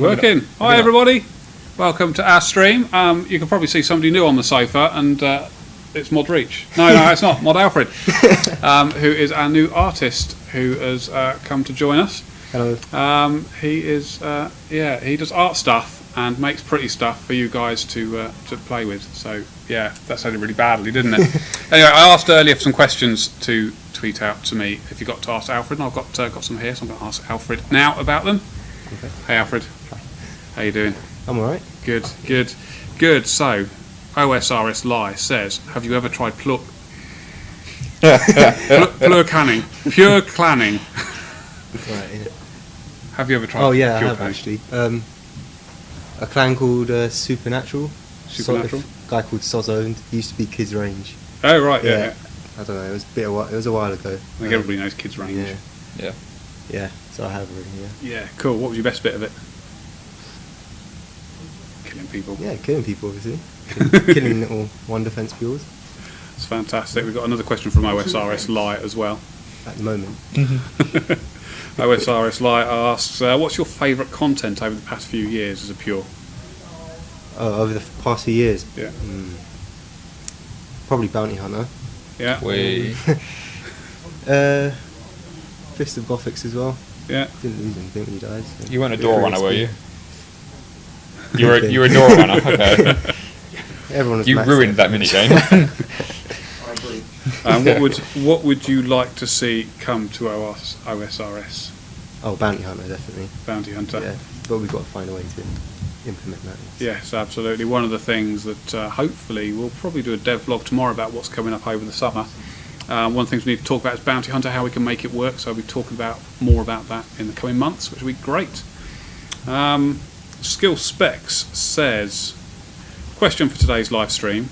Working. Hi everybody, welcome to our stream. You can probably see somebody new on the sofa, and it's Mod Reach. No, it's not. Mod Alfred, who is our new artist who has come to join us. Hello. He is, he does art stuff and makes pretty stuff for you guys to play with. So yeah, that sounded really badly, didn't it? Anyway, I asked earlier for some questions to tweet out to me if you got to ask Alfred, and I've got some here, so I'm going to ask Alfred now about them. Okay. Hey Alfred, how you doing? I'm alright. Good. So, OSRS Lie says, have you ever tried pure canning? Pure clanning. Right, yeah. Have you ever tried? Oh yeah, I pure have clanning? actually. A clan called Supernatural. Supernatural? A guy called Sozo, and he used to be Kids Range. Oh right, yeah. I don't know. It was a while ago. I think everybody knows Kids Range. Yeah. So I have really. Yeah. Yeah, cool. What was your best bit of it? Killing people. Yeah, killing people obviously. Killing little one defense fuels. It's fantastic. We've got another question from OSRS Lie as well. At the moment. OSRS Lie asks, what's your favourite content over the past few years as a pure? Oh, over the past few years. Yeah. Probably Bounty Hunter. Yeah. Fist of Gothics as well. Yeah. Didn't lose anything when he died. So. You weren't a door runner, were you? You were a door runner. Okay. Everyone was You maxed ruined out. that minigame. What would you like to see come to OSRS? Oh, Bounty Hunter definitely. Bounty Hunter. Yeah, but we've got to find a way to implement that. Yes, absolutely. One of the things that hopefully we'll probably do a dev vlog tomorrow about what's coming up over the summer. One of the things we need to talk about is Bounty Hunter, how we can make it work. So we'll be talking about more about that in the coming months, which will be great. Skill Specs says, question for today's live stream.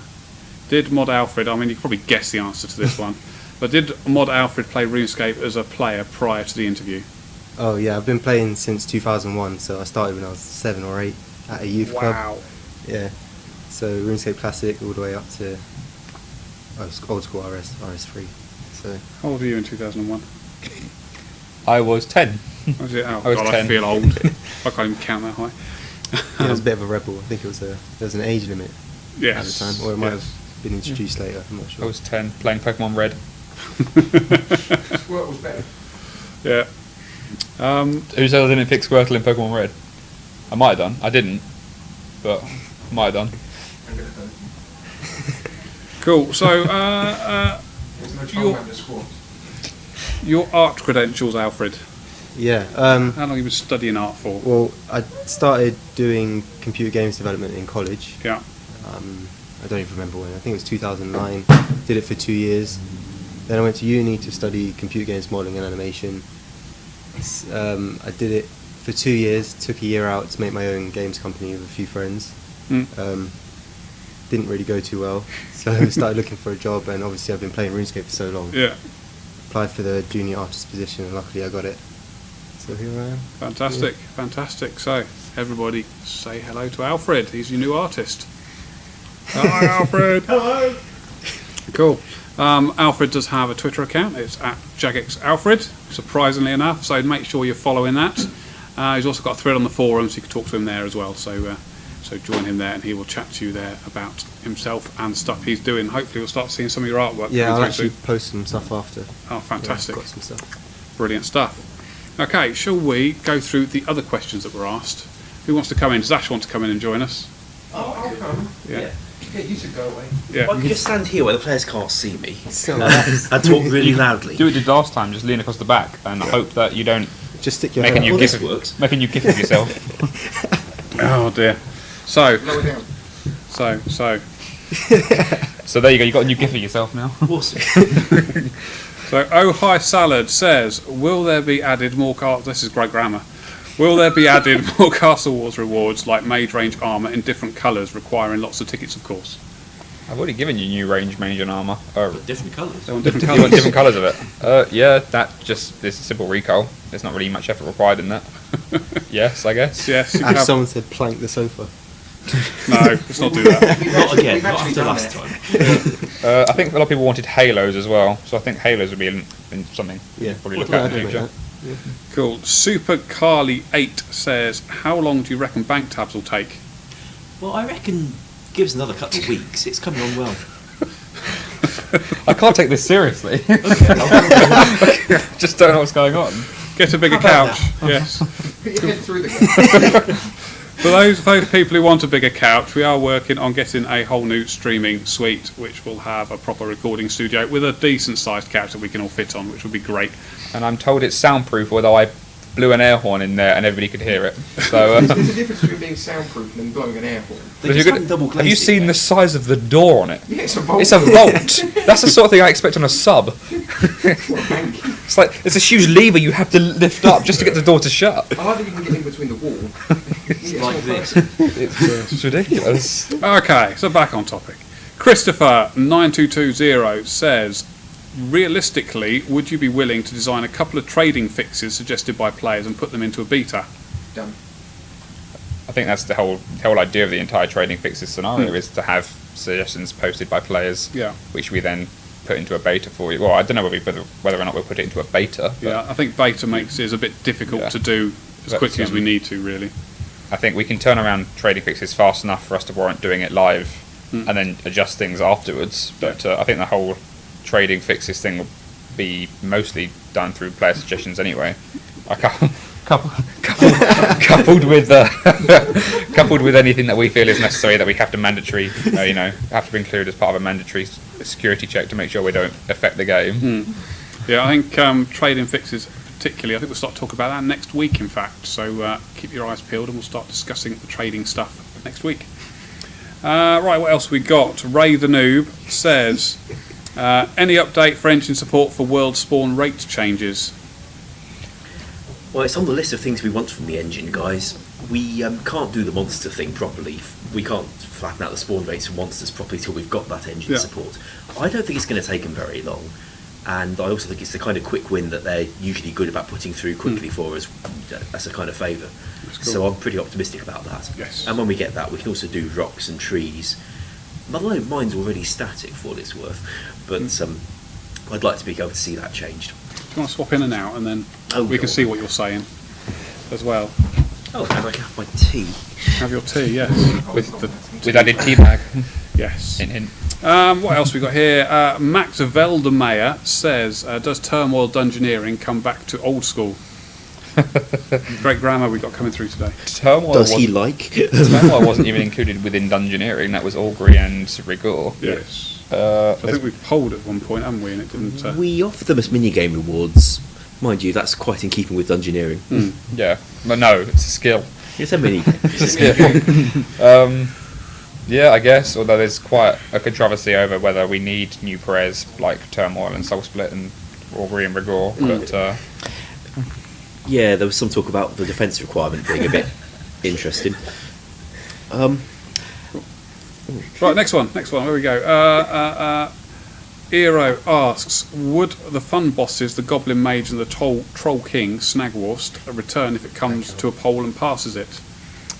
Did Mod Alfred, I mean you can probably guess the answer to this one, but did Mod Alfred play RuneScape as a player prior to the interview? Oh yeah, I've been playing since 2001, so I started when I was 7 or 8 at a youth club. Wow. Yeah, so RuneScape Classic all the way up to Old School RS3. So How old were you in 2001? I was 10. Was it? Oh, I was God, 10. I feel old. I can't even count that high. yeah, I was a bit of a rebel. I think there was an age limit Yes. at the time, or it might have been introduced later. I'm not I sure. was 10, playing Pokemon Red. Squirt was better. Yeah. Who said I didn't pick Squirtle in Pokemon Red? I might have done. I didn't, but I might have done. I'm going to done. Cool. So, There's no time around the squat. your art credentials, Alfred. Yeah. How long have you been studying art for? Well, I started doing computer games development in college. Yeah. I don't even remember when. I think it was 2009. Did it for 2 years. Then I went to uni to study computer games modelling and animation. I did it for 2 years. Took a year out to make my own games company with a few friends. Didn't really go too well, so I started looking for a job. And obviously, I've been playing RuneScape for so long. Yeah. Applied for the junior artist position, and luckily I got it. So here I am. Fantastic. Fantastic. So, everybody say hello to Alfred. He's your new artist. Hi, Alfred. Hello. Cool. Alfred does have a Twitter account. It's at JagXAlfred, surprisingly enough. So make sure you're following that. He's also got a thread on the forum, so you can talk to him there as well. So join him there, and he will chat to you there about himself and stuff he's doing. Hopefully, we'll start seeing some of your artwork. Yeah, I'll coming actually through post some stuff after. Oh, fantastic! Yeah, I've got some stuff. Brilliant stuff. Okay, shall we go through the other questions that were asked? Who wants to come in? Does Ash want to come in and join us? Oh, I'll come. Yeah. Yeah, you should go away. Yeah. I can just stand here where the players can't see me So, and talk really loudly. Do what you did last time, just lean across the back and hope that you don't just stick your make a head new out. Well, gif this of, works. make a new gif of yourself. Oh dear. So Lower down. So there you go, you got a new gif of yourself now. Awesome. So, Oh Hi Salad says, will there be added more this is great grammar. Will there be added more Castle Wars rewards like mage range armour in different colours, requiring lots of tickets, of course? I've already given you new range mage and armour. Different colours. They want different You want colours. different colours of it? Yeah, that just is a simple recall. There's not really much effort required in that. Yes, I guess. Yes, you can As have, someone said, plank the sofa. no, let's not do that. Not again, We've not actually after done last it. time. I think a lot of people wanted halos as well, so I think halos would be in something Yeah. you'd probably look Yeah, at I'd in the agree future. with Cool. Super Carly 8 says, how long do you reckon bank tabs will take? Well, I reckon give us another couple of weeks. It's coming on well. I can't take this seriously. Just don't know what's going on. Get a bigger How about couch. Yes. Put your head through the gap. For those people who want a bigger couch, we are working on getting a whole new streaming suite, which will have a proper recording studio with a decent sized couch that we can all fit on, which would be great. And I'm told it's soundproof, although I blew an air horn in there and everybody could hear it. So, There's a difference between being soundproof and blowing an air horn. They just haven't double have you glazed it seen yet. the size of the door on it? Yeah, it's a vault. It's a vault. That's the sort of thing I expect on a sub. Bank. It's like it's a huge lever you have to lift up just to get the door to shut. I like that you can get in between the wall. It's like this. It's ridiculous. Okay, so back on topic. Christopher9220 says, realistically, would you be willing to design a couple of trading fixes suggested by players and put them into a beta? Done. I think that's the whole idea of the entire trading fixes scenario is to have suggestions posted by players, Yeah. which we then put into a beta for you. Well, I don't know whether or not we'll put it into a beta. But Yeah, I think beta makes it a bit difficult Yeah. to do as But, quickly as we need to, really. I think we can turn around trading fixes fast enough for us to warrant doing it live and then adjust things afterwards. But I think the whole trading fixes thing will be mostly done through player suggestions anyway. Coupled with coupled with anything that we feel is necessary that we have to have to be included as part of a mandatory security check to make sure we don't affect the game. Yeah, I think trading fixes particularly, I think we'll start talking about that next week, in fact. So keep your eyes peeled and we'll start discussing the trading stuff next week. Right, what else we got? Ray the Noob says, any update for engine support for world spawn rate changes? Well, it's on the list of things we want from the engine, guys. We can't do the monster thing properly. We can't flatten out the spawn rates for monsters properly till we've got that engine Yeah. support. I don't think it's going to take them very long. And I also think it's the kind of quick win that they're usually good about putting through quickly for us as a kind of favour. cool. So I'm pretty optimistic about that. Yes. And when we get that, we can also do rocks and trees. Although mine's already static for what it's worth, but I'd like to be able to see that changed. Do you want to swap in and out and then Oh, we can God. see what you're saying as well? Oh, and I can have my tea. Have your tea, yes. With added teabag. Yes. Hint, hint. What else we got here? Max Veldemeyer says, does Turmoil Dungeoneering come back to old school? Great grammar we got coming through today. Turmoil Does he wasn't- like? Turmoil wasn't even included within Dungeoneering. That was Augury and Rigor. Yes. Uh, I think we polled at one point, haven't we? And it didn't. We offer them as minigame rewards. Mind you, that's quite in keeping with Dungeoneering. yeah, but no, it's a skill. It's a minigame. It's a skill. Yeah, I guess. Although there's quite a controversy over whether we need new prayers like Turmoil and Soul Split and Augury and Rigor. But Yeah, there was some talk about the defence requirement being a bit interesting. Right, next one. Here we go. Eero asks, would the fun bosses, the Goblin Mage and the Troll King, Snagwurst, return if it comes to a poll and passes it?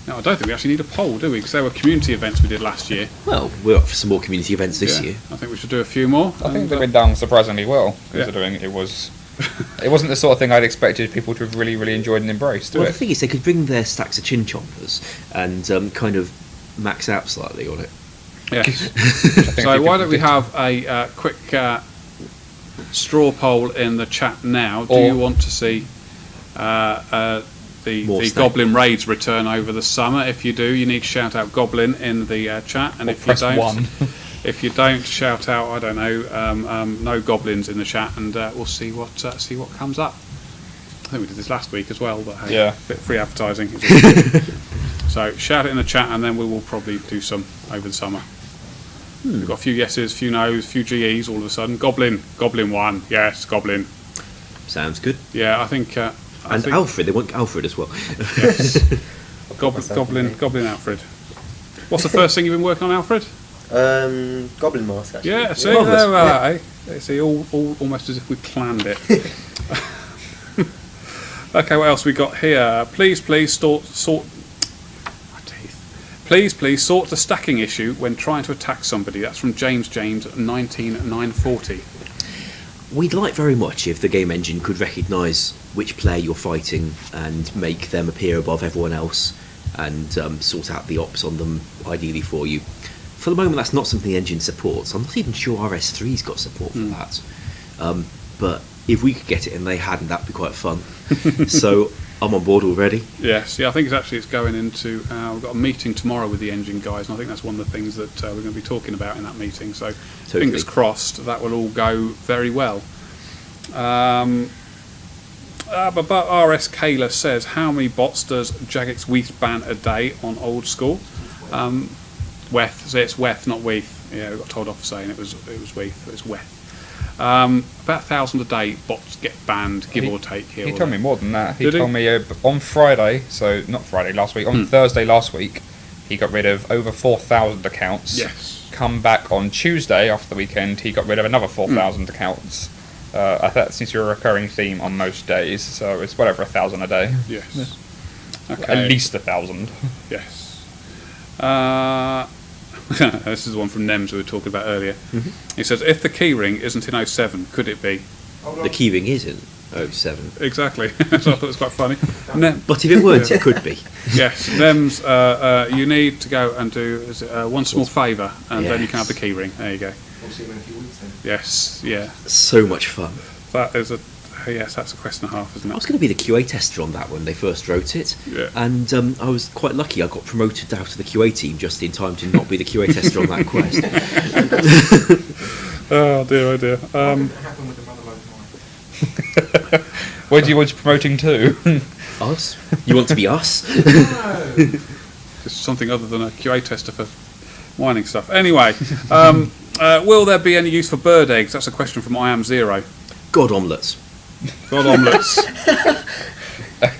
No, I don't think we actually need a poll, do we? Because there were community events we did last year. Well, we're up for some more community events this Yeah, year. I think we should do a few more. I think and, they've been done surprisingly well, Yeah. considering it was. It wasn't the sort of thing I'd expected people to have really, really enjoyed and embraced. Well, Do the thing is, they could bring their stacks of chin chompers and kind of max out slightly on it. yes. think So people why don't we did. have a quick straw poll in the chat now? Do Or- you want to see More the snake. Goblin Raids return over the summer? If you do, you need to shout out Goblin in the chat, and Or if you press don't, 1. if you don't, shout out I don't know, no goblins in the chat, and we'll see what comes up. I think we did this last week as well, but hey, Yeah. bit free advertising. is all good. So shout it in the chat, and then we will probably do some over the summer. We've got a few yeses, few no's, few GEs all of a sudden. Goblin 1, yes, Goblin. Sounds good. Yeah, I think. I And think, Alfred, they want Alfred as well. yes. Goblin Alfred. What's the first thing you've been working on, Alfred? Goblin Mask, actually. Yeah, see, Marvellous. there we are, eh? See, all almost as if we planned it. Okay, what else we got here? Please sort. My teeth. Please sort the stacking issue when trying to attack somebody. That's from James 19940. We'd like very much if the game engine could recognise which player you're fighting and make them appear above everyone else, and sort out the ops on them ideally for you. For the moment, that's not something the engine supports. I'm not even sure RS3's got support for that. But if we could get it and they hadn't, that'd be quite fun. So I'm on board already. Yes, yeah, I think it's going into. We've got a meeting tomorrow with the engine guys, and I think that's one of the things that we're going to be talking about in that meeting. So fingers crossed that will all go very well. But RS Kayla says, how many bots does Jagex Weath ban a day on Old School? Weth, so it's Weth, not Weath. Yeah, we got told off for saying it was Weath. It's Weth. About 1,000 a day bots get banned, give or take. Here he or told there. me more than that. He Did he? told me on Friday, so not Friday last week, on Thursday last week, he got rid of over 4,000 accounts. Yes. Come back on Tuesday after the weekend, he got rid of another 4,000 accounts. I think that seems to be a recurring theme on most days, so it's well over 1,000 a day. Yes. Okay. At least 1,000. Yes. This is the one from Nems we were talking about earlier. He says, if the keyring isn't in 07, could it be? The keyring is in 07. Exactly. So I thought it was quite funny. But if it weren't, it could be. Yes. Nems, you need to go and do one small favour, and then you can have the keyring. There you go. We'll see you in a few weeks then. Yes. Yeah. So much fun. That is that's a question and a half, isn't I it? was going to be the QA tester on that when they first wrote it, Yeah. and I was quite lucky. I got promoted out of the QA team just in time to not be the QA tester on that quest. Oh dear, oh dear. What could happen with the Motherlode mine? Where do you want you promoting to? Us? You want to be us? No. Just something other than a QA tester for mining stuff. Anyway, will there be any use for bird eggs? That's a question from I Am Zero. God omelettes. God omelettes.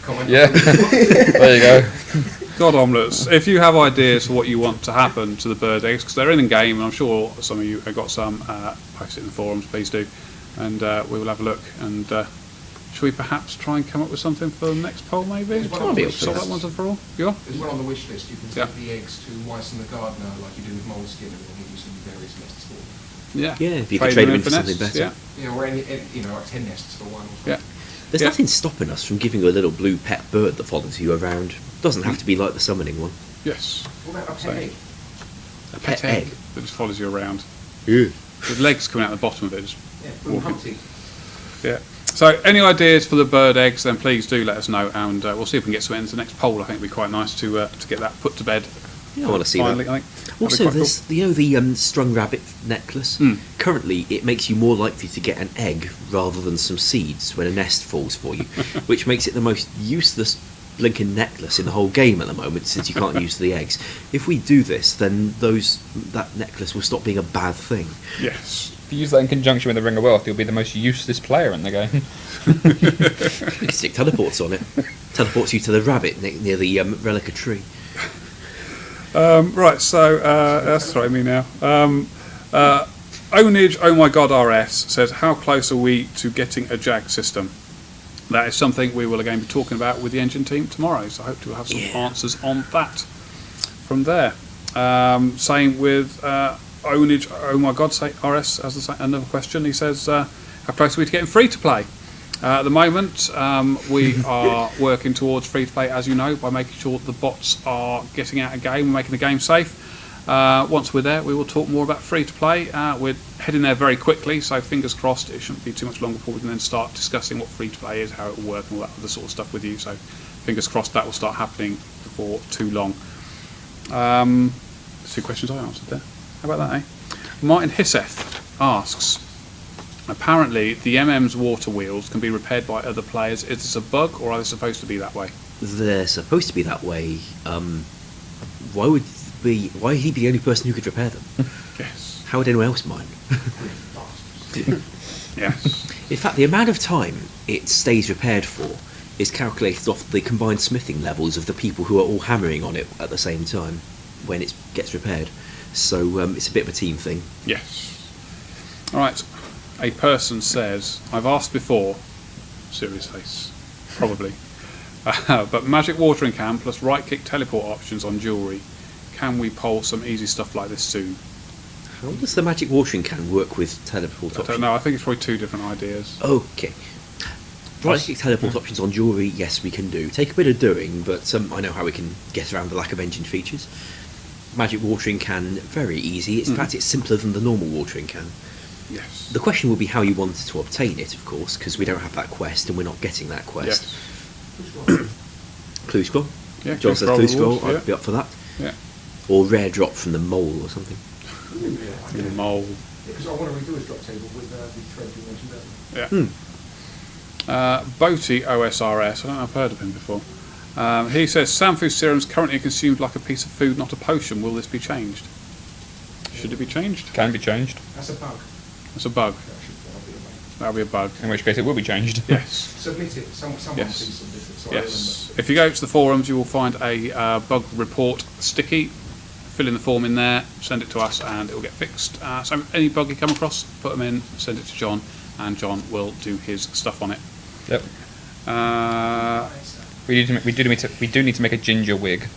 Comment. Yeah. There you go. God omelettes. If you have ideas for what you want to happen to the bird eggs, because they're in the game, and I'm sure some of you have got some, post it in the forums, please do, and we will have a look. And should we perhaps try and come up with something for the next poll, maybe? There's one Try on and the solve wish that list. once and for all. You are? There's one on the wish list. You can Yeah. take the eggs to Weiss and the Gardener, like you do with moleskin, and he'll give you some various nests for them. Yeah. Yeah, if you could trade them in for something nests, better. Yeah. Yeah, or any, like 10 nests for one. Or something. Yeah. There's Yeah. nothing stopping us from giving a little blue pet bird that follows you around. Doesn't have to be like the summoning one. Yes. What about a So- pet egg? A pet egg. that just follows you around. Yeah. With legs coming out the bottom of it. Just Yeah, from walking. Humpty. Yeah. So, any ideas for the bird eggs? Then please do let us know, and we'll see if we can get some into the next poll. I think it'd be quite nice to get that put to bed. Yeah, I want to see finally, that. I think. That'd be Also, quite there's the strung rabbit necklace. Currently, it makes you more likely to get an egg rather than some seeds when a nest falls for you, which makes it the most useless blinking necklace in the whole game at the moment, since you can't use the eggs. If we do this, then that necklace will stop being a bad thing. cool. Yes. If you use that in conjunction with the Ring of Wealth, you'll be the most useless player in the game. You can stick teleports on it. Teleports you to the rabbit near the relica tree. Right. So that's throwing me now. Ownage, oh my god, RS says, how close are we to getting a JAG system? That is something we will again be talking about with the engine team tomorrow. So I hope to have some answers on that from there. Same with Ownage, oh my god, say RS as another question. He says, how close are we to getting free to play? At the moment, we are working towards free to play, as you know, by making sure the bots are getting out of game and making the game safe. Once we're there, we will talk more about free to play. We're heading there very quickly, so fingers crossed it shouldn't be too much longer before we can then start discussing what free to play is, how it will work, and all that other sort of stuff with you. So fingers crossed that will start happening before too long. 2 questions I answered there. How about that, eh? Martin Hisseth asks, apparently the MM's water wheels can be repaired by other players. Is this a bug, or are they supposed to be that way? They're supposed to be that way. Why would he be the only person who could repair them? Yes. How would anyone else mind? Yes. In fact, the amount of time it stays repaired for is calculated off the combined smithing levels of the people who are all hammering on it at the same time when it gets repaired. So it's a bit of a team thing. Yes. All right. A person says, I've asked before, serious face, probably, but magic watering can plus right click teleport options on jewellery. Can we poll some easy stuff like this soon? How does the magic watering can work with teleport I options? don't know. I think it's probably 2 different ideas. Okay. Psychic teleport options on jewellery, yes, we can do. Take a bit of doing, but I know how we can get around the lack of engine features. Magic watering can, very easy. In fact, it's simpler than the normal watering can. Yes. The question will be how you wanted to obtain it, of course, because we don't have that quest and we're not getting that quest. Yes. Clue scroll. Yeah, John says clue scroll. rewards, I'd be up for that. Yeah. Or rare drop from the mole or something. The mole. Because I want to redo his drop table with the thread you mentioned earlier. Yeah. Boaty OSRS, I don't know if I've heard of him before. He says, Sanfu serum is currently consumed like a piece of food, not a potion. Will this be changed? Should it be changed? Can be changed. That's a bug. It's a bug. That'll be a bug. In which case it will be changed. Yes. Submit it. Someone Yes. please submit it. So Yes. If you go to the forums, you will find a bug report sticky. Fill in the form in there, send it to us, and it will get fixed. So any bug you come across, put them in, send it to John, and John will do his stuff on it. Yep. We do need to make a ginger wig,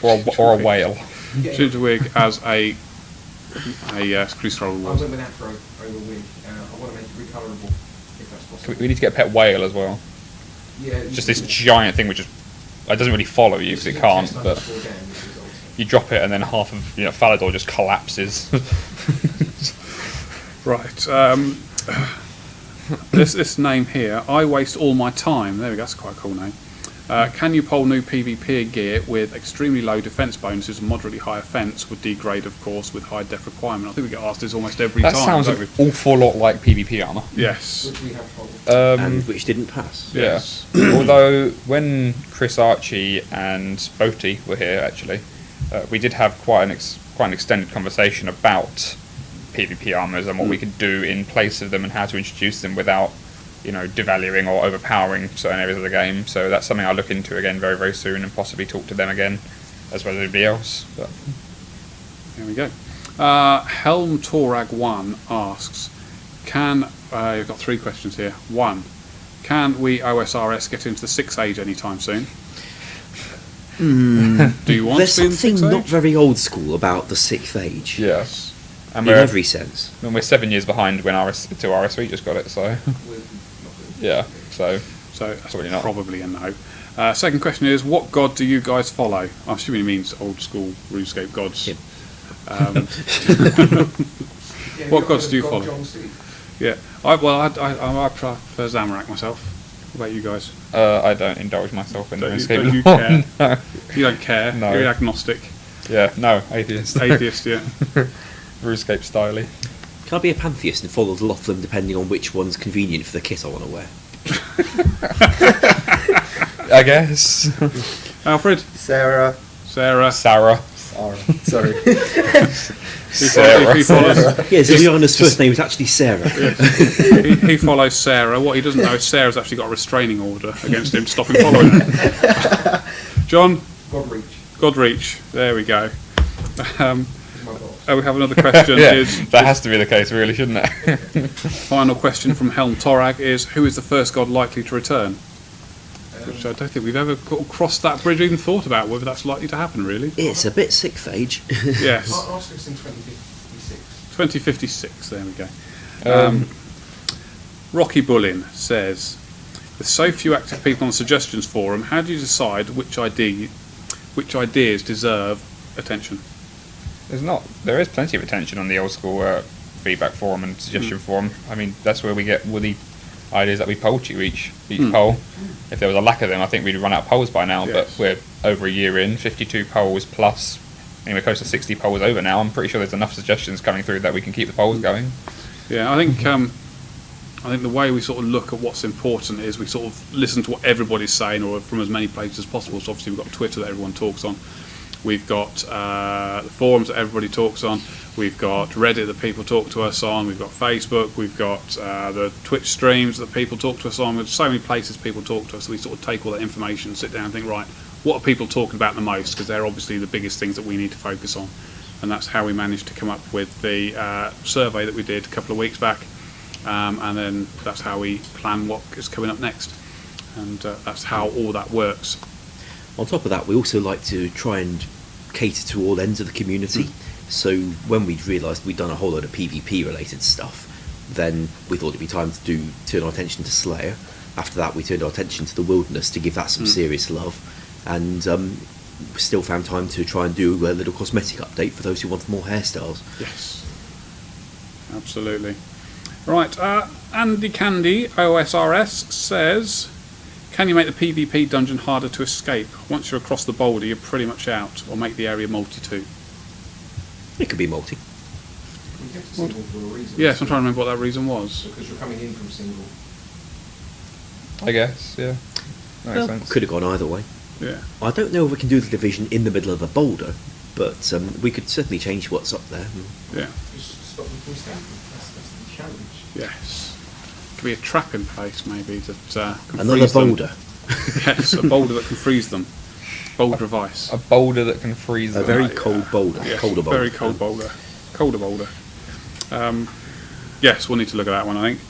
or a whale. Ginger wig as a crease scroll I reward. went with afro over wig. I want to make it recolorable if that's possible. We need to get a pet whale as well. Yeah. Just this giant thing which it doesn't really follow you because it can't, but you drop it and then half of Falador just collapses. Right. This name here, I waste all my time. There we go. That's quite a cool name. Can you poll new PvP gear with extremely low defense bonuses and moderately high offense would degrade, of course, with high def requirement? I think we get asked this almost every That time. sounds don't an we? awful lot like PvP armor. Yes. Which we have told. And which didn't pass. Yes. Yeah. Although when Chris Archie and Boaty were here, actually, we did have quite an extended conversation about PvP armors and what we could do in place of them and how to introduce them without, devaluing or overpowering certain areas of the game. So that's something I'll look into again very, very soon and possibly talk to them again, as well as everybody else. But There we go. Helm Torag 1 asks, you've got 3 questions here. 1, can we OSRS get into the 6th age anytime soon? Do you want There's to be in the something 6th not age? very old school about the 6th age. yes, and In every sense. we're 7 years behind when RS3 just got it. So yeah, so So that's Probably not. probably a no. Second question is, what god do you guys follow? I'm assuming he means old school RuneScape gods. Him. What gods do you follow? John Steve. Yeah. I prefer Zamorak myself. What about you guys? I don't indulge myself in Don't you- RuneScape. don't you anymore. care? No. You don't care. No. You're agnostic. Yeah, no, atheist. Atheist, yeah. RuneScape styley. Can I be a pantheist and follow the lot of them depending on which one's convenient for the kit I want to wear? I guess. Alfred? Sarah. Sarah? Sarah. Sorry. Sarah. He follows, Yeah, Ziliana's first name is actually Sarah. he follows Sarah. What he doesn't know is Sarah's actually got a restraining order against him stopping following her. John? Godreach Godreach. There we go. is my boss. We have another question. Yeah, Is that has to be the case, really, shouldn't it? final question from Helm Torag is, who is the first god likely to return? Which I don't think we've ever crossed that bridge or even thought about whether that's likely to happen, really. It's a bit 6th age. Yes. Ask us in 2056. 2056, there we go. Rocky Bullin says, with so few active people on the suggestions forum, how do you decide which ideas deserve attention? There is plenty of attention on the old school feedback forum and suggestion forum. I mean, that's where we get all the ideas that we poll to each poll. If there was a lack of them, I think we'd run out of polls by now. Yes. But we're over a year in, 52 polls plus. I mean, we're close to 60 polls over now. I'm pretty sure there's enough suggestions coming through that we can keep the polls going. Yeah, I think the way we sort of look at what's important is we sort of listen to what everybody's saying, or from as many places as possible. So obviously we've got Twitter that everyone talks on. We've got the forums that everybody talks on. We've got Reddit that people talk to us on. We've got Facebook. We've got the Twitch streams that people talk to us on. There's so many places people talk to us. We sort of take all that information, sit down and think, right, what are people talking about the most? Because they're obviously the biggest things that we need to focus on. And that's how we managed to come up with the survey that we did a couple of weeks back. And then that's how we plan what is coming up next. And that's how all that works. On top of that, we also like to try and cater to all ends of the community. So when we'd realised we'd done a whole load of PvP related stuff, then we thought it'd be time to turn our attention to Slayer. after that, we turned our attention to the wilderness to give that some serious love, and still found time to try and do a little cosmetic update for those who wanted more hairstyles. Yes, absolutely. Right, Andy Candy OSRS says, can you make the PvP dungeon harder to escape? Once you're across the boulder, you're pretty much out, or make the area multi-2. It could be multi. You get to single for a reason. Yes, I'm trying to remember what that reason was. Because you're coming in from single. I guess, yeah. That makes sense. Could have gone either way. Yeah. I don't know if we can do the division in the middle of a boulder, but we could certainly change what's up there. Yeah. Just stop them from stamping. That's the challenge. Yes. Could be a trap in place, maybe, that can Another freeze them. boulder. Yes, a boulder that can freeze them. Boulder of ice. A boulder that can freeze A them. very cold boulder. Yes, Colder boulder. very cold boulder. Colder boulder. Yes, we'll need to look at that one, I think.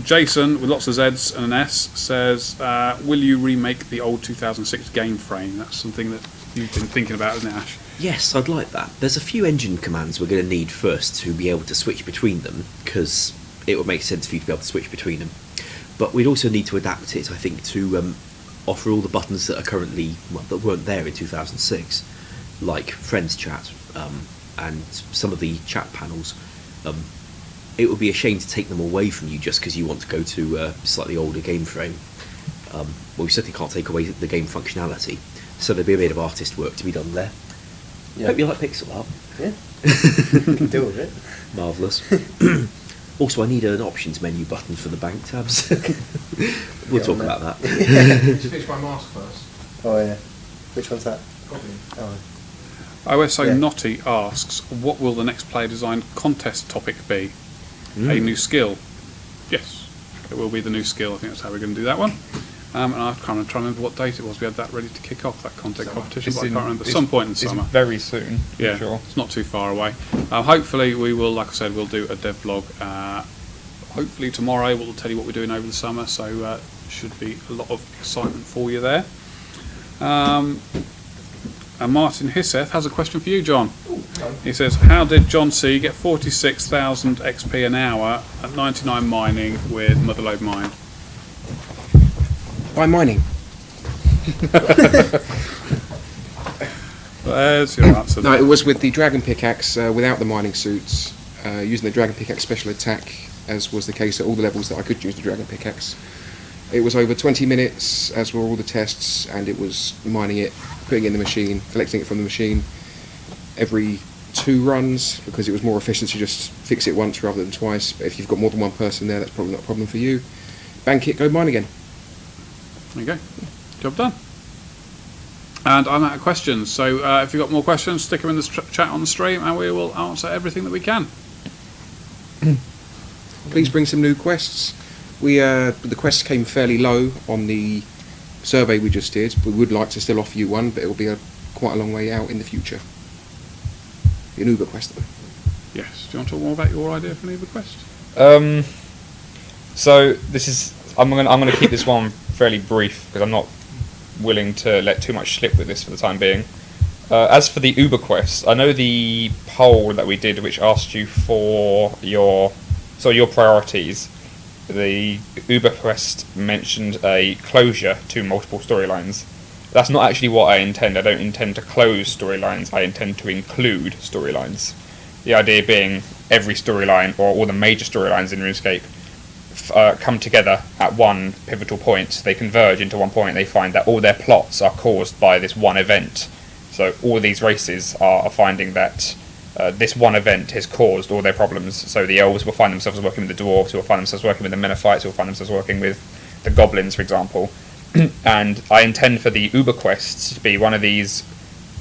Jason, with lots of Zs and an S, says, will you remake the old 2006 game frame? That's something that you've been thinking about, isn't it, Ash? Yes, I'd like that. There's a few engine commands we're going to need first to be able to switch between them, because it would make sense for you to be able to switch between them. But we'd also need to adapt it, I think, to offer all the buttons that are currently, well, that weren't there in 2006, like Friends Chat and some of the chat panels. It would be a shame to take them away from you just because you want to go to a slightly older game frame. Well, we certainly can't take away the game functionality, so there'd be a bit of artist work to be done there. Yeah. Hope you like pixel art. Yeah. You can deal with it. Marvellous. Also, I need an options menu button for the bank tabs. We'll Get talk on about that. that. Just finish my mask first. Oh yeah. Which one's that? Goblin. Oh. OSO Yeah. Notty asks, what will the next player design contest topic be? A new skill? Yes, it will be the new skill. I think that's how we're going to do that one. And I can't try to remember what date it was. We had that ready to kick off, that content Summer. competition, but I can't remember. Some point in the It's summer. very soon, Yeah, I'm sure. it's not too far away. Hopefully we will, like I said, we'll do a dev blog. Hopefully tomorrow we'll tell you what we're doing over the summer, so should be a lot of excitement for you there. And Martin Hisseth has a question for you, John. He says, how did John C get 46,000 XP an hour at 99 mining with Motherlode Mine? By mining. There's your answer. No, it was with the dragon pickaxe without the mining suits, using the dragon pickaxe special attack, as was the case at all the levels that I could use the dragon pickaxe. It was over 20 minutes, as were all the tests, and it was mining it, putting it in the machine, collecting it from the machine every 2 runs, because it was more efficient to just fix it once rather than twice. But if you've got more than one person there, that's probably not a problem for you. Bank it, go mine again. There you go. Job done. And I'm out of questions, so if you've got more questions, stick them in the chat on the stream, and we will answer everything that we can. Please bring some new quests. The quests came fairly low on the survey we just did. We would like to still offer you one, but it will be quite a long way out in the future. An Uber quest, though. Yes. Do you want to talk more about your idea for an Uber quest? So this is I'm going to keep this one fairly brief because I'm not willing to let too much slip with this for the time being. As for the Uber quest, I know the poll that we did, which asked you for your priorities. The Uber quest mentioned a closure to multiple storylines. That's not actually what I intend. I don't intend to close storylines. I intend to include storylines. The idea being every storyline, or all the major storylines in RuneScape, come together at one pivotal point. They converge into one point. They find that all their plots are caused by this one event. So all these races are finding that this one event has caused all their problems. So the elves will find themselves working with the dwarves, who will find themselves working with the Menophites, who will find themselves working with the goblins, for example. And I intend for the Uber quests to be one of these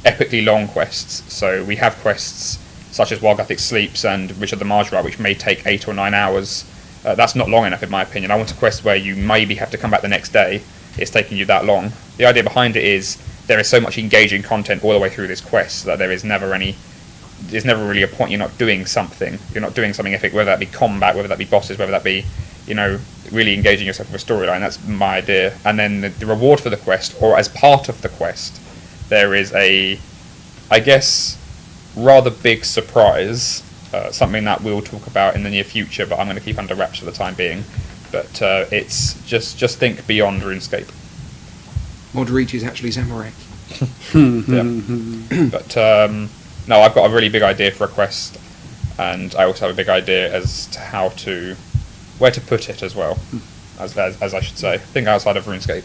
epically long quests. So we have quests such as Walgathic Sleeps and Richard the Marjora, which may take 8 or 9 hours. That's not long enough, in my opinion. I want a quest where you maybe have to come back the next day. It's taking you that long. The idea behind it is there is so much engaging content all the way through this quest that there's never really a point you're not doing something. You're not doing something epic, whether that be combat, whether that be bosses, whether that be, really engaging yourself with a storyline. That's my idea. And then the reward for the quest, or as part of the quest, there is a, I guess, rather big surprise, something that we'll talk about in the near future, but I'm going to keep under wraps for the time being. But it's just think beyond RuneScape. Mod Reach is actually Zamorak. Yeah. But no, I've got a really big idea for a quest, and I also have a big idea as to where to put it as well, as I should say. Think outside of RuneScape.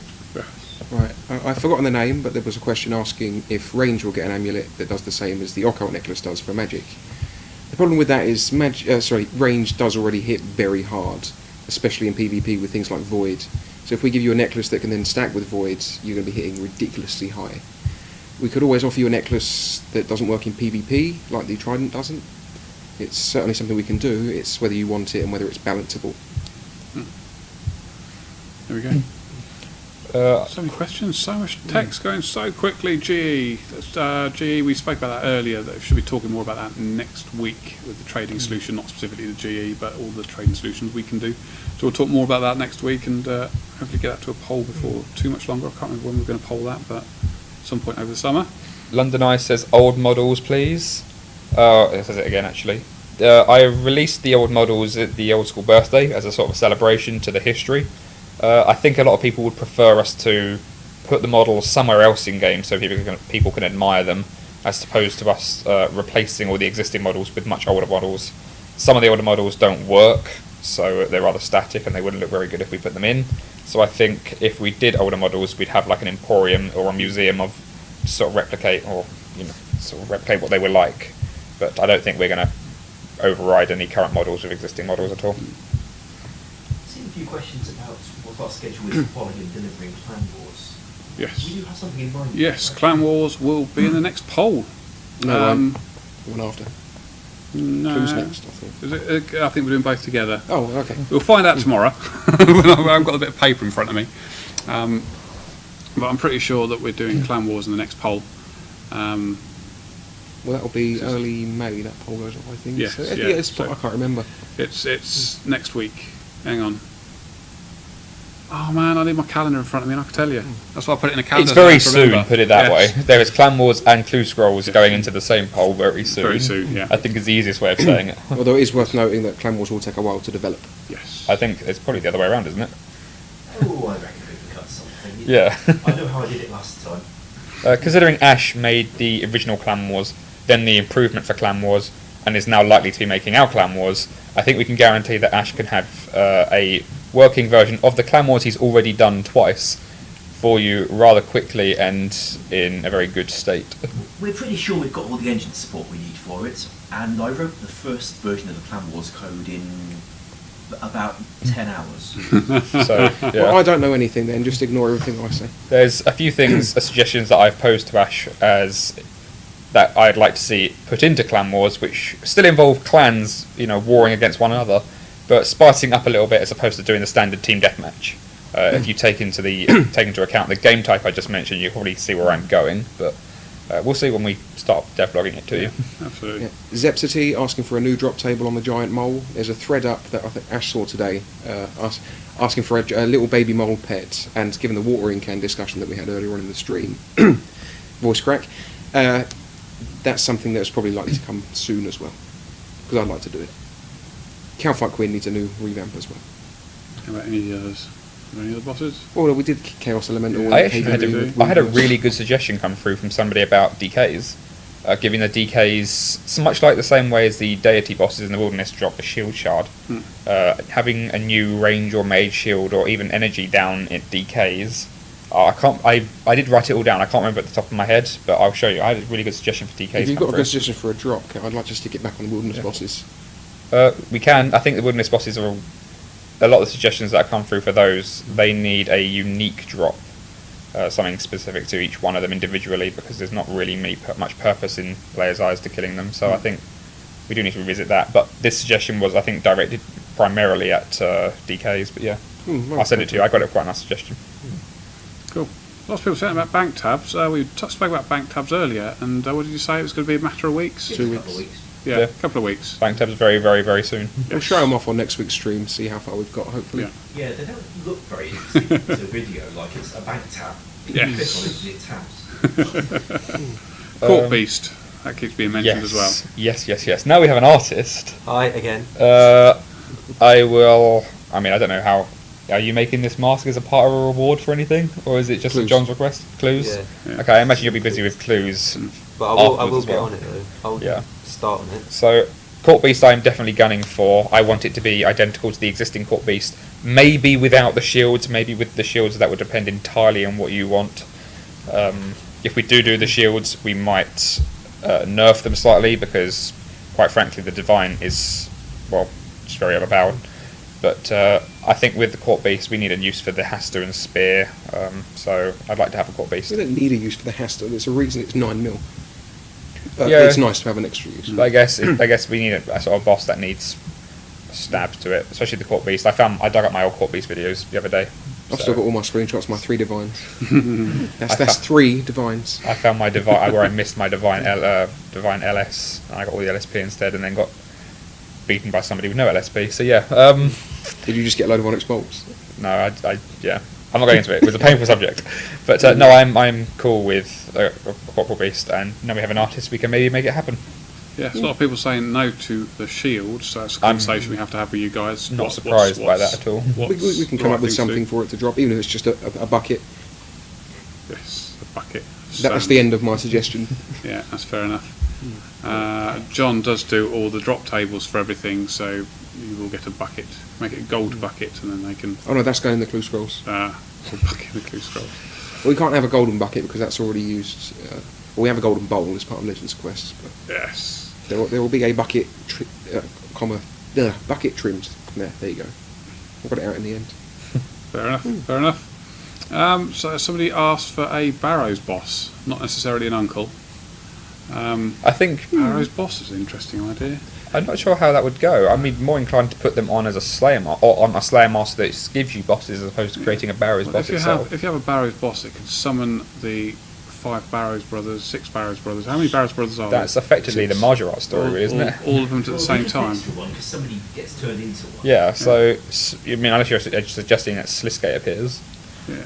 Right, I've forgotten the name, but there was a question asking if Range will get an amulet that does the same as the Occult Necklace does for Magic. The problem with that is Range does already hit very hard, especially in PvP with things like Void. So if we give you a necklace that can then stack with Void, you're going to be hitting ridiculously high. We could always offer you a necklace that doesn't work in PvP, like the Trident doesn't. It's certainly something we can do, it's whether you want it and whether it's balanceable. There we go. So many questions, so much text going so quickly. GE, we spoke about that earlier, that we should be talking more about that next week with the trading solution, not specifically the GE, but all the trading solutions we can do. So we'll talk more about that next week, and hopefully get that to a poll before too much longer. I can't remember when we're going to poll that, but at some point over the summer. London Eye says old models, please. It says it again, actually. I released the old models at the Old School birthday as a sort of celebration to the history. I think a lot of people would prefer us to put the models somewhere else in game so people can admire them, as opposed to us replacing all the existing models with much older models. Some of the older models don't work, so they're rather static and they wouldn't look very good if we put them in. So I think if we did older models, we'd have like an emporium or a museum of sort of replicate what they were like. But I don't think we're going to override any current models with existing models at all. I've seen a few questions about what our schedule is for following and delivering Clan Wars. Yes. We do have something in mind. Yes, Clan Wars will be in the next poll. No, one after. No. Who's next, I think? Is it, I think we're doing both together. Oh, okay. We'll find out tomorrow. I've got a bit of paper in front of me. But I'm pretty sure that we're doing Clan Wars in the next poll. Well, that'll be early May, that poll goes up, I think. Yes, So, yeah. I can't remember. It's next week. Hang on. Oh man, I need my calendar in front of me and I can tell you. That's why I put it in a calendar. It's very so I can soon, remember. put it that Yes. way. There is Clan Wars and Clue Scrolls going into the same poll very soon. Very soon, yeah. I think is the easiest way of saying it. Although it is worth noting that Clan Wars will take a while to develop. Yes. I think it's probably the other way around, isn't it? Oh, I reckon we can cut something. Yeah. I know how I did it last time. Considering Ash made the original Clan Wars, then the improvement for Clan Wars, and is now likely to be making our Clan Wars, I think we can guarantee that Ash can have a working version of the Clan Wars he's already done twice for you rather quickly and in a very good state. We're pretty sure we've got all the engine support we need for it, and I wrote the first version of the Clan Wars code in about 10 hours. So, yeah. Well, I don't know anything then, just ignore everything I say. There's a few things, suggestions that I've posed to Ash as that I'd like to see put into Clan Wars, which still involve clans, warring against one another, but spicing up a little bit as opposed to doing the standard team deathmatch. If you take into account the game type I just mentioned, you'll probably see where I'm going, but we'll see when we start devlogging it to you. Absolutely. Yeah. Zepsity asking for a new drop table on the giant mole. There's a thread up that I think Ash saw today, asking for a little baby mole pet, and given the watering can discussion that we had earlier on in the stream, voice crack, that's something that's probably likely to come soon as well, because I'd like to do it. Cowfight Queen needs a new revamp as well. How about any others? Are there any other bosses? Well, we did Chaos Elemental. I and actually Haven I had a really good suggestion come through from somebody about DKs. Giving the DKs, so much like the same way as the deity bosses in the wilderness drop the shield shard, having a new range or mage shield or even energy down in DKs. I did write it all down. I can't remember at the top of my head, but I'll show you. I had a really good suggestion for DKs. If you've come got a through. good suggestion for a drop, I'd like to stick it back on the wilderness bosses. We can. I think the wilderness bosses are a lot of the suggestions that come through for those. They need a unique drop, something specific to each one of them individually, because there's not really much purpose in players' eyes to killing them. So I think we do need to revisit that. But this suggestion was, I think, directed primarily at DKs. But yeah, I'll send it to you. I got it quite a nice suggestion. Cool. Lots of people saying about bank tabs. We spoke about bank tabs earlier, and what did you say? It was going to be a matter of weeks? 2 A couple of weeks. weeks. Yeah, a couple of weeks. Bank tabs very, very, very soon. We'll show them off on next week's stream, see how far we've got, hopefully. Yeah. Yeah, they don't look very interesting to a video, like it's a bank tab. Yeah. You click on it, it tabs. Court Beast. That keeps being mentioned as well. Yes. Now we have an artist. Hi again. I don't know how Are you making this mask as a part of a reward for anything, or is it just Clues. at John's request? Clues. Yeah. Okay, I imagine you'll be busy with clues. But I will afterwards as get well. on it though. I'll Yeah. start on it. So, Court Beast I'm definitely gunning for. I want it to be identical to the existing Court Beast. Maybe without the shields, maybe with the shields. That would depend entirely on what you want. If we do the shields, we might nerf them slightly because, quite frankly, the Divine is, well, just very overpowered. But I think with the Court Beast, we need a use for the Hasta and Spear. So I'd like to have a Court Beast. We don't need a use for the Hasta. There's a reason it's 9mm. Yeah. It's nice to have an extra use. But I guess we need a sort of boss that needs stabs to it, especially the Court Beast. I dug up my old Court Beast videos the other day. I've so still got all my screenshots, my 3 divines. that's 3 divines. I found my divine where I missed my divine LS, and I got all the LSP instead, and then got beaten by somebody with no LSP. So yeah, Did you just get a load of Onyx bolts? no, yeah, I'm not going into it. It was a painful subject, but no, I'm cool with a Corporal Beast, and now we have an artist, we can maybe make it happen. Yeah, there's a lot of people saying no to the shield, so it's a conversation we have to have with you guys. Not surprised by that at all. We can come up with something for it to drop, even if it's just a bucket. Yes, a bucket. That's the end of my suggestion. Yeah, that's fair enough. John does do all the drop tables for everything, so you will get a bucket. Make it a gold bucket, and then they can. Oh no, that's going in the clue scrolls. A bucket in the clue scroll. Well, we can't have a golden bucket because that's already used. Well, we have a golden bowl as part of Legends Quests, but Yes. there will be a bucket, bucket trimmed. There you go. I got it out in the end. Fair enough. Fair enough. So somebody asked for a Barrows boss, not necessarily an uncle. I think Barrows boss is an interesting idea. I'm not sure how that would go. I'd be more inclined to put them on as a Slayer or on a Slayer master that gives you bosses as opposed to creating a Barrows Well, boss itself. if you have a Barrows boss, it can summon the 5 Barrows brothers, 6 Barrows brothers. How many Barrows brothers are That's there? effectively the Marjarat story, really, isn't it? All of them at the same time. Because somebody gets turned into one. Yeah, so I mean, unless you're suggesting that Slisgate appears, Yeah.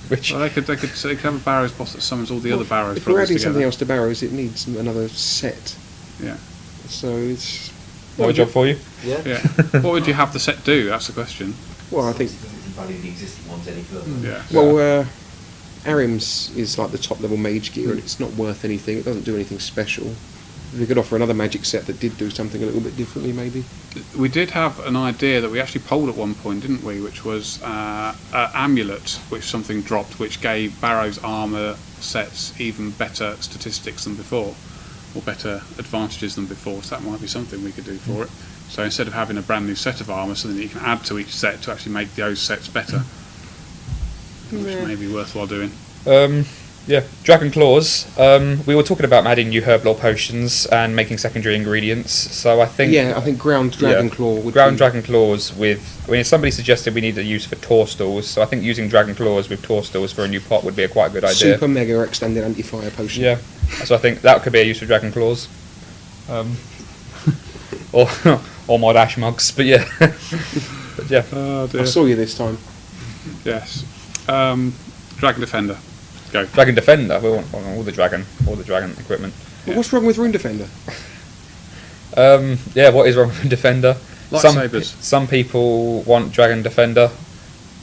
which Well, they could have a Barrows boss that summons all the other Barrows If we're brothers adding together. something else to Barrows, it needs another set. Yeah. So it's more job for you. Yeah. Yeah. What would you have the set do? That's the question. well, I think It doesn't value the existing ones any further. Yeah. well, Arim's is like the top level mage gear, and it's not worth anything. It doesn't do anything special. If we could offer another magic set that did do something a little bit differently, maybe. We did have an idea that we actually polled at one point, didn't we? Which was an amulet, which something dropped, which gave Barrows armor sets even better statistics than before, or better advantages than before. So that might be something we could do for it. So instead of having a brand new set of armor, something that you can add to each set to actually make those sets better, which may be worthwhile doing. Yeah, Dragon Claws. We were talking about adding new herb lore potions and making secondary ingredients. So I think I think ground dragon claw would ground be, dragon claws with. I mean, somebody suggested we need a use for Torstalls, so I think using dragon claws with Torstalls for a new pot would be a quite good idea. super mega extended anti-fire potion. Yeah, so I think that could be a use for dragon claws, or or mod ash mugs. But yeah, but yeah. Oh I dear. saw you this time. Yes. Dragon Defender. Go. Dragon Defender. We want all the dragon equipment. But what's wrong with Rune Defender? Yeah, what is wrong with Defender? Lightsabers. Some people want Dragon Defender.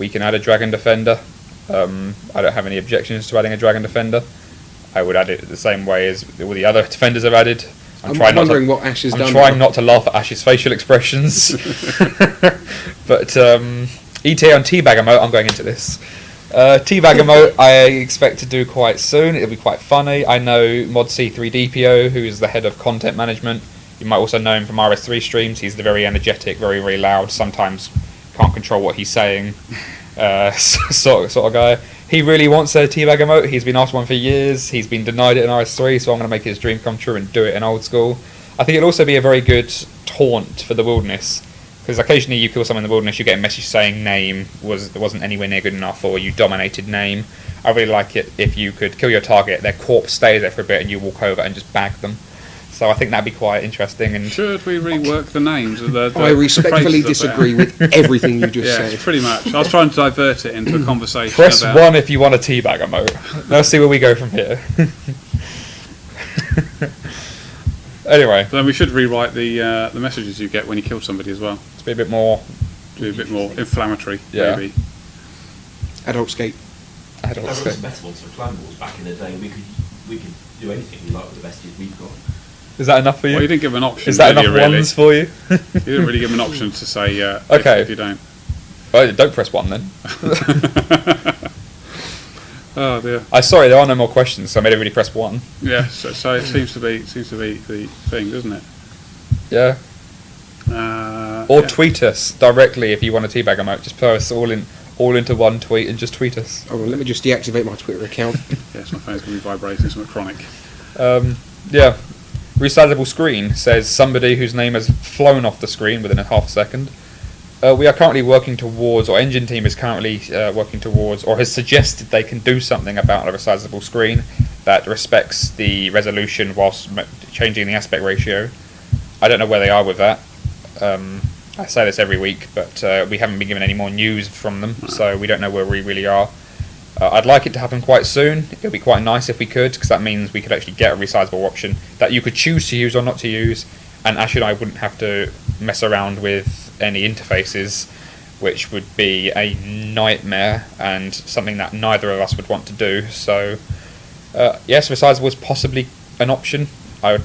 We can add a Dragon Defender. I don't have any objections to adding a Dragon Defender. I would add it the same way as all the other defenders have added. I'm wondering what Ash has done. I'm trying not to laugh at Ash's facial expressions. But ET on Teabag emote, I'm going into this. Teabag emote I expect to do quite soon. It'll be quite funny. I know Mod C3DPO, who is the head of content management. You might also know him from RS3 streams. He's the very energetic, very, very loud, sometimes can't control what he's saying sort of guy. He really wants a Teabag emote. He's been asked one for years. He's been denied it in RS3, so I'm going to make his dream come true and do it in Old School. I think it'll also be a very good taunt for the wilderness. Because occasionally you kill someone in the wilderness, you get a message saying name wasn't anywhere near good enough, or you dominated name. I really like it if you could kill your target, their corpse stays there for a bit, and you walk over and just bag them. So I think that'd be quite interesting. And Should we rework the names of the I respectfully phrases that disagree with everything you just Yeah, said. pretty much. I was trying to divert it into a conversation press about 1 if you want a Teabag emote. Let's see where we go from here. Anyway, Then we should rewrite the messages you get when you kill somebody as well. to be a bit more Be a bit more inflammatory, Yeah. maybe. Adultscape. I don't There know. were some better ones for clan wars back in the day. We could do anything we like with the best we've got. Is that enough for you? Well, you didn't give an option. Is that did enough you, really? ones for you? You didn't really give an option to say Okay. if you don't. Well, don't press 1 then. Oh dear. Sorry, there are no more questions, so I made everybody press 1. Yeah. So it seems to be the thing, doesn't it? Yeah. Or yeah. tweet us directly if you want a teabag emote. Just put us all into one tweet and just tweet us. Oh, well, let me just deactivate my Twitter account. Yes, my phone's going to be vibrating. Something chronic. Yeah. Resizable screen says somebody whose name has flown off the screen within a half a second. We are currently working towards, or engine team is currently working towards, or has suggested they can do something about a resizable screen that respects the resolution whilst changing the aspect ratio. I don't know where they are with that. I say this every week, but we haven't been given any more news from them, so we don't know where we really are. I'd like it to happen quite soon. It would be quite nice if we could, because that means we could actually get a resizable option that you could choose to use or not to use, and Ash and I wouldn't have to mess around with any interfaces, which would be a nightmare and something that neither of us would want to do. So, yes, resizable is possibly an option. I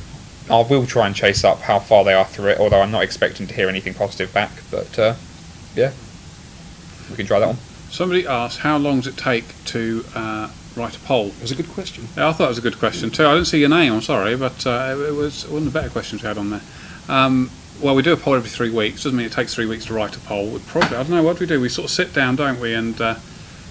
will try and chase up how far they are through it, although I'm not expecting to hear anything positive back. But yeah, we can try that one. Somebody asked, how long does it take to write a poll? It was a good question. Yeah, I thought it was a good question too. I didn't see your name, I'm sorry, but it was one of the better questions we had on there. Well, we do a poll every 3 weeks. Doesn't mean it takes 3 weeks to write a poll. We probably, I don't know, what do we do? We sort of sit down, don't we, and sort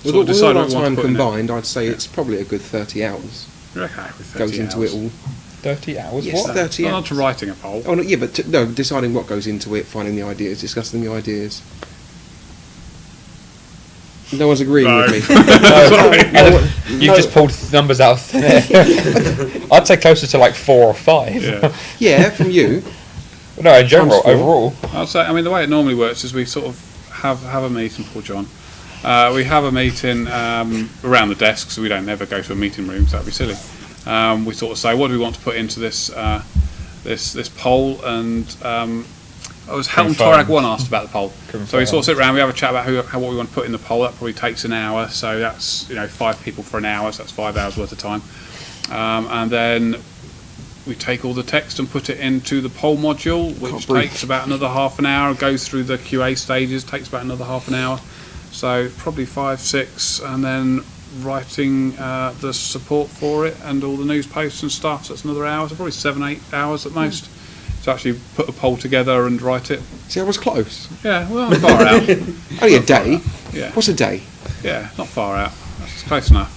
of decide all our what we want time to put in it. combined, I'd say it's probably a good 30 hours. Okay, with 30 Goes into hours. it all. 30 hours? Yes, What? 30 Not hours. to writing a poll. Oh, no, yeah, but no, deciding what goes into it, finding the ideas, discussing the ideas. No one's agreeing No. with me. You've just pulled numbers out of thin air. I'd say closer to like 4 or 5. Yeah. Yeah, from you. No, in general, Times 4. overall. I'd say, I mean, the way it normally works is we sort of have a meeting, poor John. We have a meeting around the desk, so we don't ever go to a meeting room, so that'd be silly. We sort of say, what do we want to put into this this poll, and it was Helm Confirmed. Torag 1 asked about the poll. So we sort of sit around, we have a chat about what we want to put in the poll. That probably takes an hour, so that's 5 people for an hour, so that's 5 hours worth of time. And then we take all the text and put it into the poll module, which breathe. takes about another half an hour, goes through the QA stages, takes about another half an hour. So probably 5, 6, and then writing the support for it and all the news posts and stuff, so that's another hour, so probably 7, 8 hours at most to actually put a poll together and write it. See, I was close. Yeah, well, not far out. Only a day. Yeah, What's a day? yeah, not far out. That's close enough.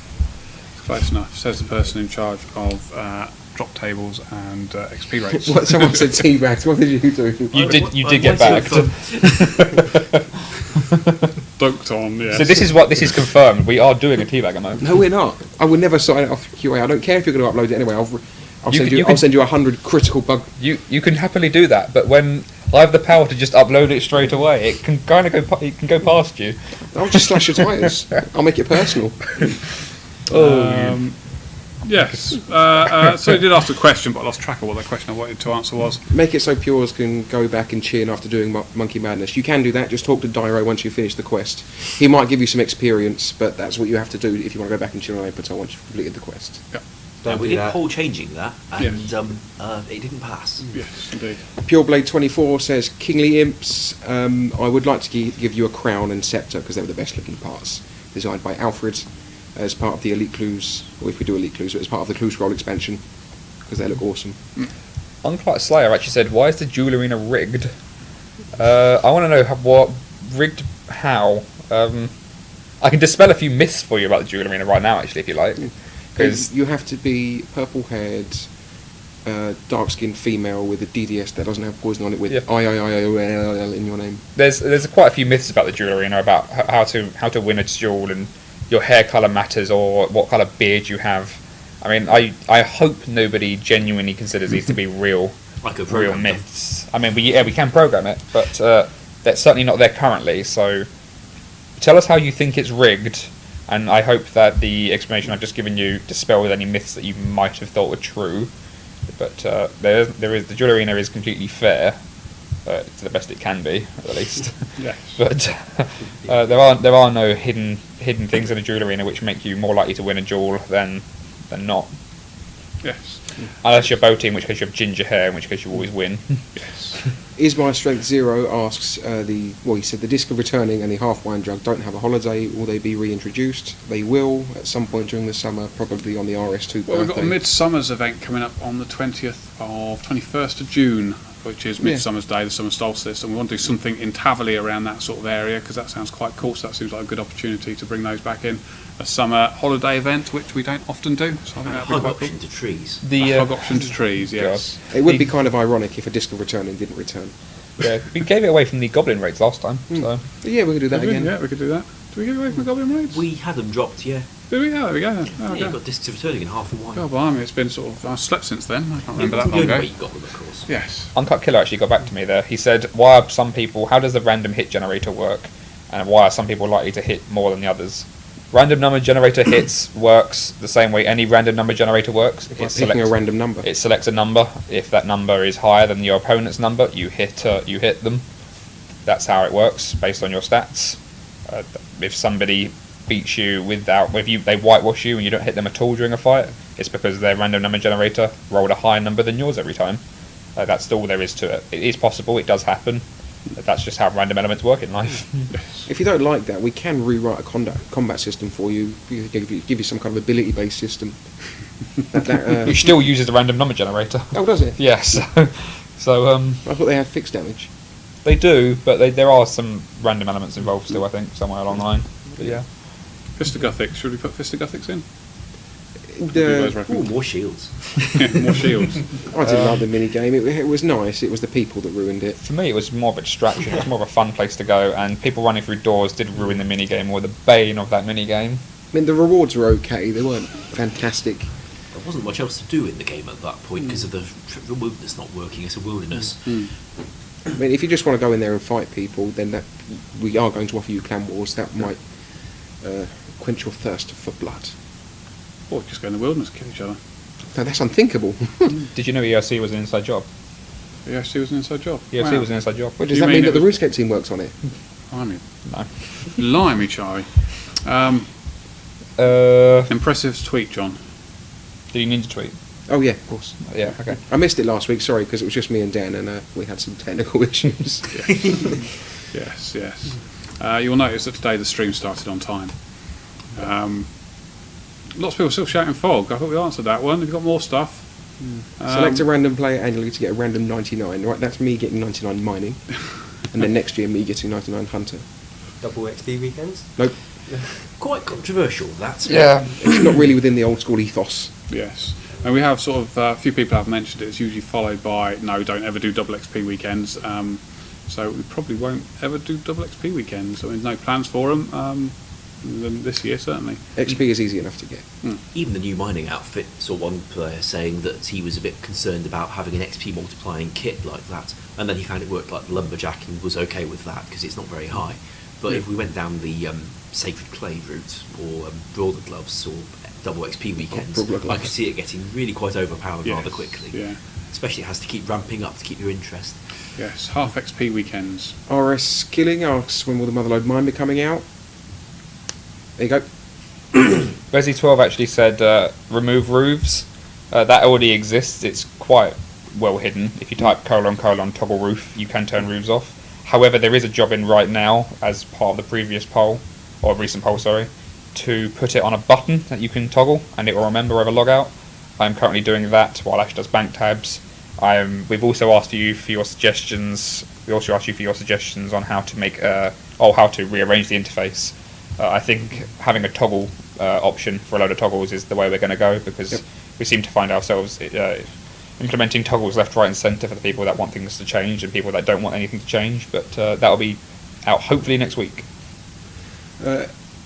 It's close enough, says the person in charge of drop tables and XP rates. What, someone said teabags. What did you do? You did get back. Dunked on, yeah. So this is confirmed. We are doing a teabag emote. No, we're not. I would never sign it off QA. I don't care if you're going to upload it anyway. I'll You send can- you. you I'll can- send you 100 critical bug. You can happily do that, but when I have the power to just upload it straight away, it can kind of go past you. I'll just slash your tyres. I'll make it personal. Yes. So you did ask a question, but I lost track of what that question I wanted to answer was. Make it so Pures can go back and cheer after doing Monkey Madness. You can do that. Just talk to Dyro once you finish the quest. He might give you some experience, but that's what you have to do if you want to go back and cheer on Aperture once you've completed the quest. Yeah. Don't we do did that. poll changing that, and Yes. it didn't pass. Yes, indeed. Pureblade 24 says, Kingly Imps, I would like to give you a crown and scepter because they were the best looking parts. Designed by Alfred as part of the Elite Clues, or if we do Elite Clues, but as part of the Clue Scroll expansion because they look awesome. Unclight Slayer actually said, "Why is the Jewel Arena rigged?" I want to know what rigged how. I can dispel a few myths for you about the Jewel Arena right now, actually, if you like. Because You have to be purple-haired, dark-skinned female with a DDS that doesn't have poison on it with Yeah. I-I-I-O-L-L in your name. there's quite a few myths about the Jewel Arena about how to win a duel, and your hair colour matters or what colour beard you have. I mean, I hope nobody genuinely considers these to be real I could real program them. myths. I mean, we can program it, but that's certainly not there currently. So tell us how you think it's rigged, and I hope that the explanation I've just given you dispels any myths that you might have thought were true. But the Jewel Arena is completely fair. to the best it can be, at least. Yes. But there are no hidden things in a duel arena which make you more likely to win a duel than not. Yes. Unless you're boating, in which case you have ginger hair, in which case you always win. Yes. Is my strength 0 asks he said the disc of returning and the half wine jug don't have a holiday. Will they be reintroduced? They will at some point during the summer, probably on the RS2 Well, we've got a birthday. Midsummer's event coming up on the 21st of June, which is Midsummer's Day, the summer solstice, and we want to do something in Taverley around that sort of area because that sounds quite cool. So that seems like a good opportunity to bring those back in. A summer holiday event, which we don't often do, so I think that'd be Hug quite option cool. to trees. The Hug option to trees, yes. It would be kind of ironic if a disc of returning didn't return. Yeah, we gave it away from the goblin raids last time. So But yeah, we could do that Did we? again. Yeah, we could do that. Do we give away from the Goblin Raids? We had them dropped, yeah. Did we? Yeah, there we go. Then. Oh, Yeah, okay. you've got discs of returning in half a wine. God, blimey, it's been sort of... I've slept since then. I can't Yeah, remember that's that the long only ago. way you got them, of course. Yes. Uncut Killer actually got back to me there. He said, "Why are some people? How does the random hit generator work? And why are some people likely to hit more than the others?" Random number generator hits works the same way any random number generator works. Like picking a random number. It selects a number. If that number is higher than your opponent's number, you hit them. That's how it works based on your stats. If somebody beats you they whitewash you and you don't hit them at all during a fight, it's because their random number generator rolled a higher number than yours every time. That's all there is to it. It is possible. It does happen. That's just how random elements work in life. If you don't like that, we can rewrite a combat system for you. Give you some kind of ability-based system. Which still uses the random number generator. Oh, does it? Yes. So I thought they had fixed damage. they do, but there are some random elements involved still, I think, somewhere along the line. But yeah. Fistiguthics. Should we put Fistiguthics in? What do you guys Ooh, reckon? more shields. More shields. I didn't like the mini game. It was nice. It was the people that ruined it. For me, it was more of a distraction. It was more of a fun place to go, and people running through doors did ruin the minigame, or the bane of that minigame. I mean, the rewards were okay. They weren't fantastic. There wasn't much else to do in the game at that point because of the wilderness not working. It's a wilderness. I mean, if you just want to go in there and fight people, then we are going to offer you clan wars. That might quench your thirst for blood. Or just go in the wilderness and kill each other. No, that's unthinkable. Did you know ERC was an inside job? The ERC was an inside job. ERC Wow. was an inside job. Well, does You that mean mean that it the was- RuneScape team works on it? Blimey. No. Blimey, Charlie. Did Impressive tweet, John. you need to tweet? Oh yeah, of course. Yeah, okay. I missed it last week. Sorry, because it was just me and Dan, and we had some technical issues. Yes, yes. You'll notice that today the stream started on time. Lots of people still shouting fog. I thought we answered that one. Have you got more stuff? Select a random player annually to get a random 99. Right, that's me getting 99 mining, and then next year me getting 99 hunter. Double XP weekends? Nope, Quite controversial, that. Yeah. it's not really within the old school ethos. Yes. And we have sort of, a few people have mentioned it. It's usually followed by, no, don't ever do double XP weekends. So we probably won't ever do double XP weekends. I mean, no plans for them. This year, certainly. XP is easy enough to get. Even the new mining outfit saw one player saying that he was a bit concerned about having an XP multiplying kit like that, and then he found it worked like lumberjack and was okay with that because it's not very high. But if we went down the Sacred Clay route or Brawler Gloves or double XP weekends, Brawler I Gloves. could see it getting really quite overpowered rather Yes, quickly. Yeah. Especially it has to keep ramping up to keep your interest. Yes. Half XP weekends. RS Skilling asks when will the Motherlode mine be coming out? There you go. Resi12 actually said remove roofs. That already exists. It's quite well hidden. If you type : toggle roof, you can turn roofs off. However, there is a job in right now as part of the previous poll, or recent poll, sorry, to put it on a button that you can toggle and it will remember over logout. I'm currently doing that while Ash does bank tabs. We've also asked you for your suggestions. We also asked you for your suggestions on how to make how to rearrange the interface. I think having a toggle option for a load of toggles is the way we're going to go because we seem to find ourselves implementing toggles left, right, and centre for the people that want things to change and people that don't want anything to change. But that'll be out hopefully next week.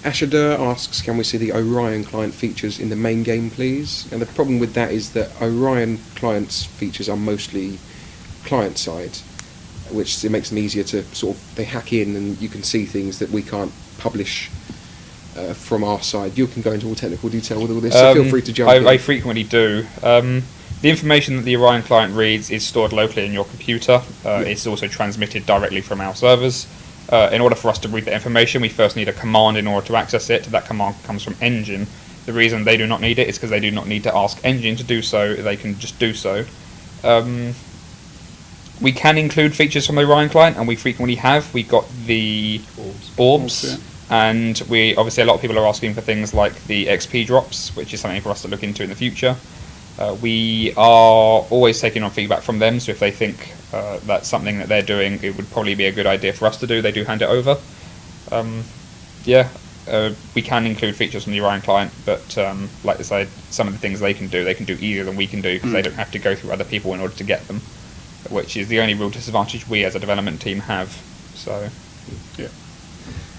Ashadur asks, can we see the Orion client features in the main game, please? And the problem with that is that Orion client's features are mostly client side, which it makes them easier to they hack in and you can see things that we can't publish from our side. You can go into all technical detail with all this, so feel free to jump in. I frequently do. The information that the Orion client reads is stored locally in your computer. It's also transmitted directly from our servers. In order for us to read the information, we first need a command in order to access it. That command comes from Engine. The reason they do not need it is because they do not need to ask Engine to do so. They can just do so. We can include features from the Orion client, and we frequently have. We got the orbs, and we obviously a lot of people are asking for things like the XP drops, which is something for us to look into in the future. We are always taking on feedback from them, so if they think that's something that they're doing, it would probably be a good idea for us to do. They do hand it over. We can include features from the Orion client, but like I said, some of the things they can do easier than we can do, because they don't have to go through other people in order to get them, which is the only real disadvantage we as a development team have. So, yeah.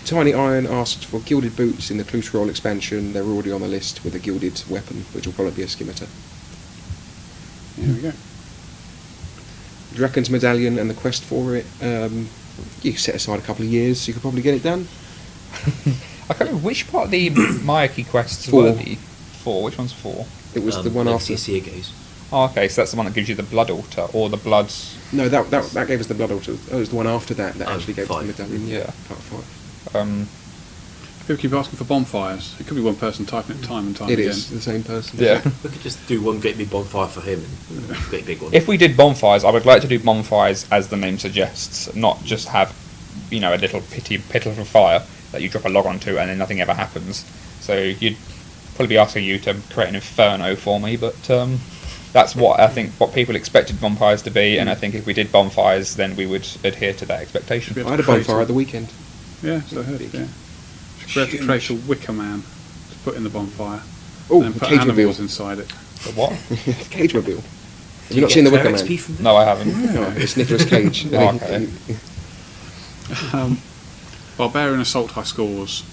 Tiny Iron asked for gilded boots in the Clue Roll expansion. They're already on the list with a gilded weapon, which will probably be a scimitar. There we go. Draken's Medallion and the quest for it. You set aside a couple of years, so you could probably get it done. I can't remember which part of the Myaki quests 4. were the 4. Which one's 4? It was the one after. Seagaze. Oh, okay, so that's the one that gives you the blood altar, or the bloods. No, that gave us the blood altar. Oh, it was the one after that actually gave us 5. the medallion. Yeah. Part 5. People keep asking for bonfires. It could be one person typing it time and time It again. is the same person. Yeah. We could just do one great big bonfire for him and one great big one. If we did bonfires, I would like to do bonfires as the name suggests, not just have, a little pitiful fire that you drop a log onto and then nothing ever happens. So you'd probably be asking you to create an inferno for me, but that's what I think what people expected bonfires to be, and I think if we did bonfires, then we would adhere to that expectation. Should be I had a bonfire at the weekend. Yeah, so I heard. Yeah. Should be able to create a wicker man to put in the bonfire. Oh, and the put cage animals mobile. inside it. The what? Cage mobile. Have you not seen the Wicker Man? XP from No, I haven't. No, it's Nicolas Cage. Oh, okay. Barbarian Assault high scores.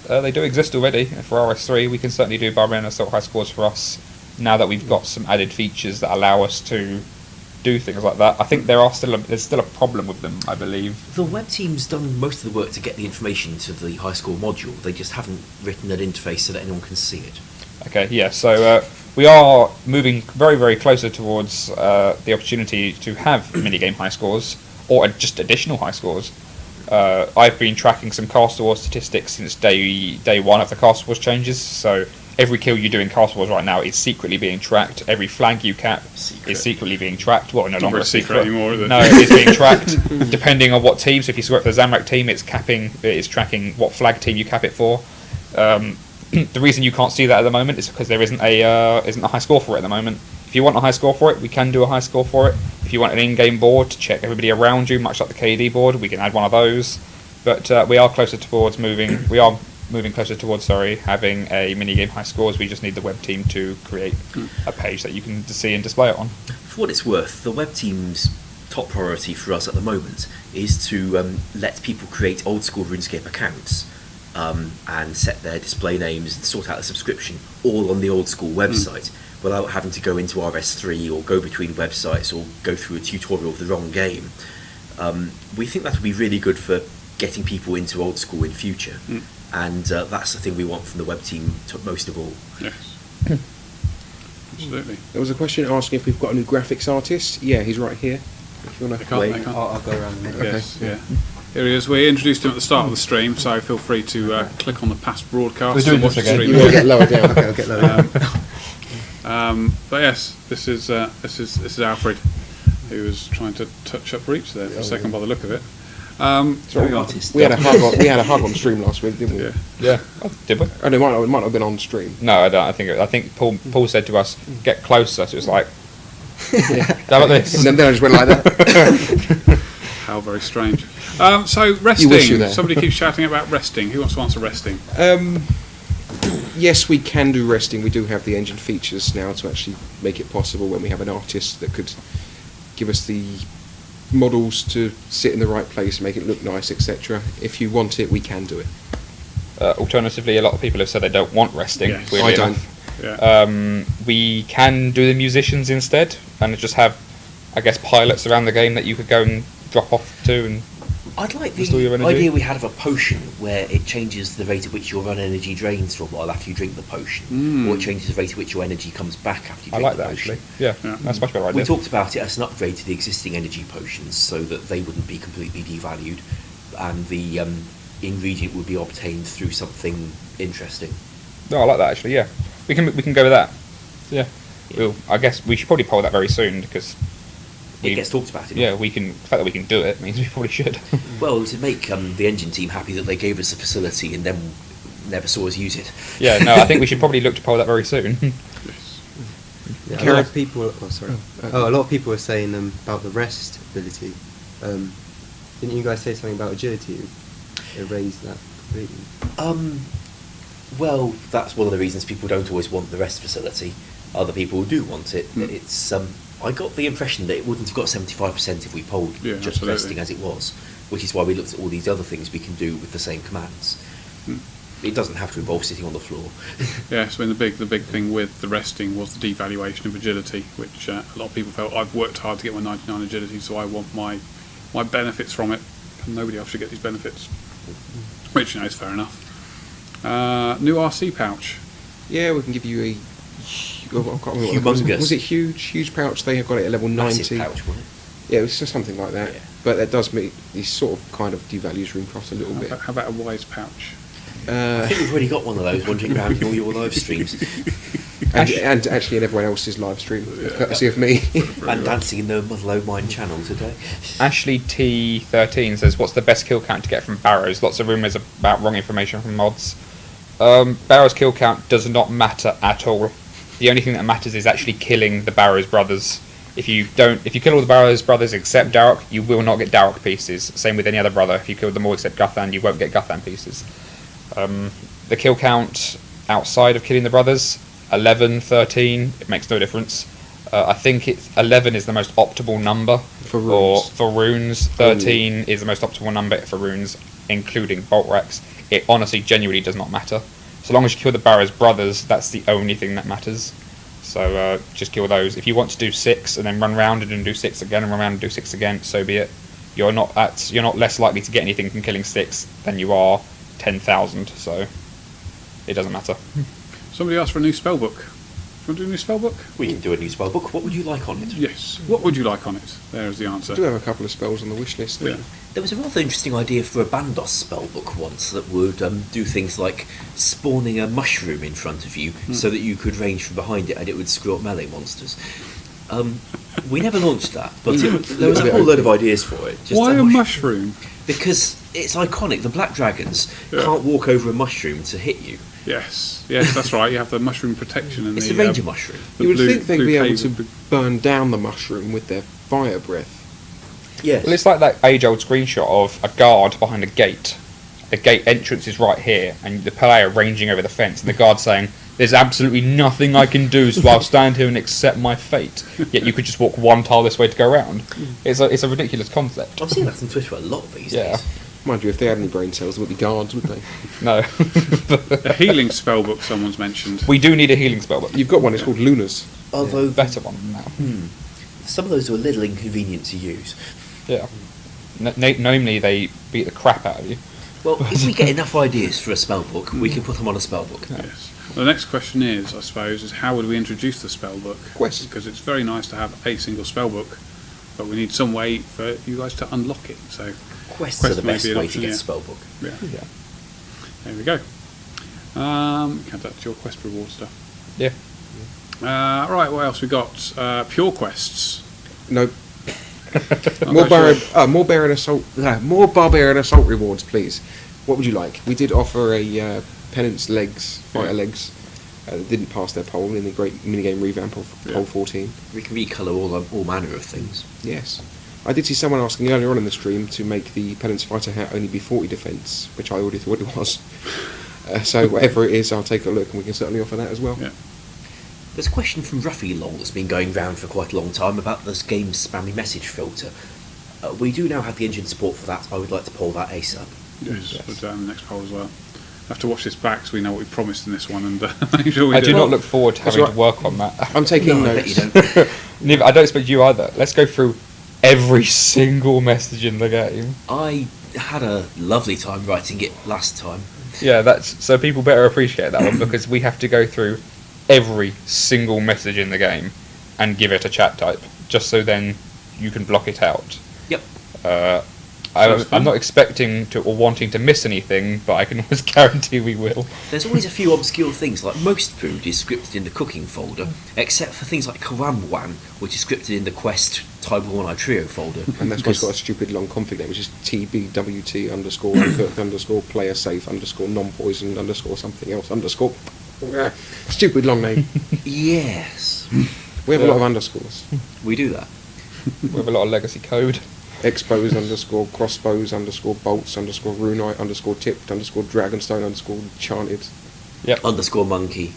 They do exist already for RS3. We can certainly do Barbarian Assault high scores for us now that we've got some added features that allow us to do things like that. I think there's still a problem with them, I believe. The web team's done most of the work to get the information to the high score module. They just haven't written an interface so that anyone can see it. Okay, yeah, so we are moving very, very closer towards the opportunity to have minigame high scores, or just additional high scores. I've been tracking some Castle Wars statistics since day one of the Castle Wars changes, so every kill you do in Castle Wars right now is secretly being tracked. Every flag you cap is secretly being tracked. Well, no longer a secret anymore, is it? No, it is being tracked depending on what team. So if you swear for the Zamrak team, it's tracking what flag team you cap it for. The reason you can't see that at the moment is because there isn't a high score for it at the moment. If you want a high score for it, we can do a high score for it. If you want an in-game board to check everybody around you, much like the KD board, we can add one of those. But we are closer towards moving. We are moving closer towards having a minigame high scores. We just need the web team to create a page that you can see and display it on. For what it's worth, the web team's top priority for us at the moment is to let people create old school RuneScape accounts and set their display names and sort out the subscription all on the old school website without having to go into RS3 or go between websites or go through a tutorial of the wrong game. We think that would be really good for getting people into old school in future. And that's the thing we want from the web team most of all. Yes. Absolutely. There was a question asking if we've got a new graphics artist. Yeah, he's right here. If you want to They can't. I'll go around a minute. Yes, yeah. Here he is. We introduced him at the start of the stream, so feel free to click on the past broadcast We're doing and watch this the again. stream. You will get lower down. Okay, I'll get lower down. But yes, this is Alfred, who was trying to touch up Reach there for a second by the look of it. Sorry, artist. we had a hug on stream last week, didn't we? Yeah. Yeah, did we? Oh, no, it might not have been on stream. No, I don't. I think Paul said to us, "Get closer." So it was like, how about this? And then I just went like that. How very strange. So resting. wish you were there. Somebody keeps shouting about resting. Who wants to answer resting? Yes, we can do resting. We do have the engine features now to actually make it possible when we have an artist that could give us the models to sit in the right place, make it look nice, etc. If you want it, we can do it. Alternatively, a lot of people have said they don't want resting. Yes. weirdly I don't. enough. Yeah. We can do the musicians instead, and just have, I guess, pilots around the game that you could go and drop off to and I'd like Restore your the energy? idea we had of a potion where it changes the rate at which your run energy drains for a while after you drink the potion, or it changes the rate at which your energy comes back after you I drink like the that potion. actually. Yeah, that's a much better idea. We talked about it as an upgrade to the existing energy potions so that they wouldn't be completely devalued and the ingredient would be obtained through something interesting. No, I like that actually. Yeah, we can go with that. Yeah. Well, I guess we should probably poll that very soon because It gets talked about. Yeah, we can. The fact that we can do it means we probably should. Well, to make the engine team happy that they gave us a facility and then never saw us use it. Yeah, no, I think we should probably look to poll that very soon. Yeah, a lot of people. Oh, sorry. A lot of people were saying about the rest ability. Didn't you guys say something about agility? Erase that completely. Well, that's one of the reasons people don't always want the rest facility. Other people do want it. It's I got the impression that it wouldn't have got 75% if we polled just absolutely. resting as it was, which is why we looked at all these other things we can do with the same commands. It doesn't have to involve sitting on the floor. Yeah, so the big thing with the resting was the devaluation of agility, which a lot of people felt I've worked hard to get my 99 agility, so I want my benefits from it, and nobody else should get these benefits. Which, is fair enough. New RC pouch. Yeah, we can give you a... I can't remember what it Humongous. was it huge pouch? They have got it at level 90. Massive pouch, wasn't it? Yeah, it was just something like that. Yeah. But that does mean he sort of kind of devalues Runecraft a little bit. How about a wise pouch? I think we've already got one of those wandering around in all your live streams And actually in everyone else's live stream, courtesy of me. and dancing in the Motherload Mine channel today. Ashley T13 says, "What's the best kill count to get from Barrows?" Lots of rumours about wrong information from mods. Barrows kill count does not matter at all. The only thing that matters is actually killing the Barrows brothers. If you kill all the Barrows brothers except Darok, you will not get Darok pieces. Same with any other brother. If you kill them all except Guthan, you won't get Guthan pieces. The kill count outside of killing the brothers, 11, 13, it makes no difference. I think 11 is the most optimal number For runes. for runes. 13 is the most optimal number for runes, including bolt racks. It honestly, genuinely does not matter. So long as you kill the Barrows brothers, that's the only thing that matters. So just kill those. If you want to do 6 and then run round and do 6 again and run round and do 6 again, so be it. You're not less likely to get anything from killing 6 than you are 10,000. So it doesn't matter. Somebody asked for a new spellbook. Do you want to do a new spellbook? We can do a new spell book. What would you like on it? Yes. What would you like on it? There is the answer. I do have a couple of spells on the wish list. Yeah. There was a rather interesting idea for a Bandos spellbook once that would do things like spawning a mushroom in front of you so that you could range from behind it and it would screw up melee monsters. We never launched that, but there was a whole load of ideas for it. Just Why a mushroom? Because it's iconic. The Black Dragons can't walk over a mushroom to hit you. Yes, that's right. You have the mushroom protection and It's the the Ranger mushroom. the You would blue- think they'd blue be able cave- to burn down the mushroom with their fire breath. Yes. Well, it's like that age-old screenshot of a guard behind a gate. The gate entrance is right here, and the player ranging over the fence, and the guard saying, "There's absolutely nothing I can do, so I'll stand here and accept my fate." Yet you could just walk one tile this way to go around. It's a ridiculous concept. I've seen that on Twitter a lot these Yeah. days. Mind you, if they had any brain cells, they would be guards, would they? No. A healing spellbook someone's mentioned. We do need a healing spell, but You've got one, it's called Lunas. Although better one now. some of those are a little inconvenient to use. Yeah. Namely, they beat the crap out of you. Well, if we get enough ideas for a spellbook, we can put them on a spellbook. Yes. The next question is, I suppose, is how would we introduce the spellbook? Quest. Because it's very nice to have a single spellbook, but we need some way for you guys to unlock it. So Quests Quest are the may best be an way option, to get yeah. a spellbook. yeah, Yeah. there we go. That's your quest reward stuff. Yeah. Right, what else we got? Pure quests. No. Not More quite sure. more barbarian assault rewards, please. What would you like? We did offer a penance legs, fighter legs. That didn't pass their poll in the great minigame revamp of poll 14. We can recolour all manner of things. Yes. I did see someone asking earlier on in the stream to make the penance fighter hat only be 40 defense, which I already thought it was. So whatever it is, I'll take a look and we can certainly offer that as well. Yeah. There's a question from Ruffy Long that's been going round for quite a long time about this game's spammy message filter. We do now have the engine support for that. I would like to poll that ASAP. Yes, we'll do that in the next poll as well. Have to watch this back so we know what we promised in this one and make sure we I do. do not look forward to That's having right. to work on that. I'm taking No, I bet notes. you don't. Neither, I don't expect you either. Let's go through every single message in the game. I had a lovely time writing it last time. Yeah, that's so people better appreciate that one because we have to go through every single message in the game and give it a chat type, just so then you can block it out. Yep. I'm not expecting to or wanting to miss anything, but I can always guarantee we will. There's always a few obscure things, like most food is scripted in the cooking folder, except for things like Karamwan, which is scripted in the quest Taiwan Trio folder. And that's why it's got a stupid long config name, which is TBWT underscore uncooked underscore player safe underscore non-poisoned underscore something else underscore. Stupid long name. Yes. We have a lot of underscores. We do that. We have a lot of legacy code. Expos underscore crossbows underscore bolts underscore runite underscore tipped underscore dragonstone underscore chanted. Yep. Underscore monkey.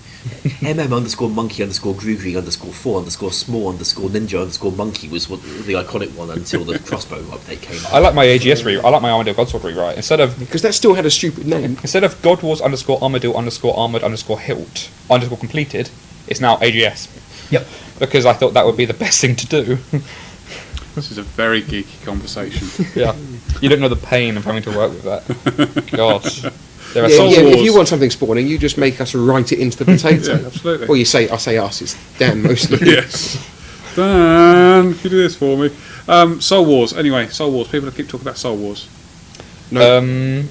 Underscore monkey underscore grugri underscore 4 underscore small underscore ninja underscore monkey was the iconic one until the crossbow update came out. I like my AGS I like my Armadillo Godsword rewrite. Because that still had a stupid name. Instead of God Wars underscore Armadillo underscore armored underscore hilt underscore completed, it's now AGS. Yep. Because I thought that would be the best thing to do. This is a very geeky conversation. Yeah. You don't know the pain of having to work with that. God. There are Yeah, some if you want something spawning, you just make us write it into the potato. Yeah, absolutely. Well, I say us, it's Dan mostly. Yes. Dan, can you do this for me? Soul Wars. Anyway, Soul Wars. People keep talking about Soul Wars. No.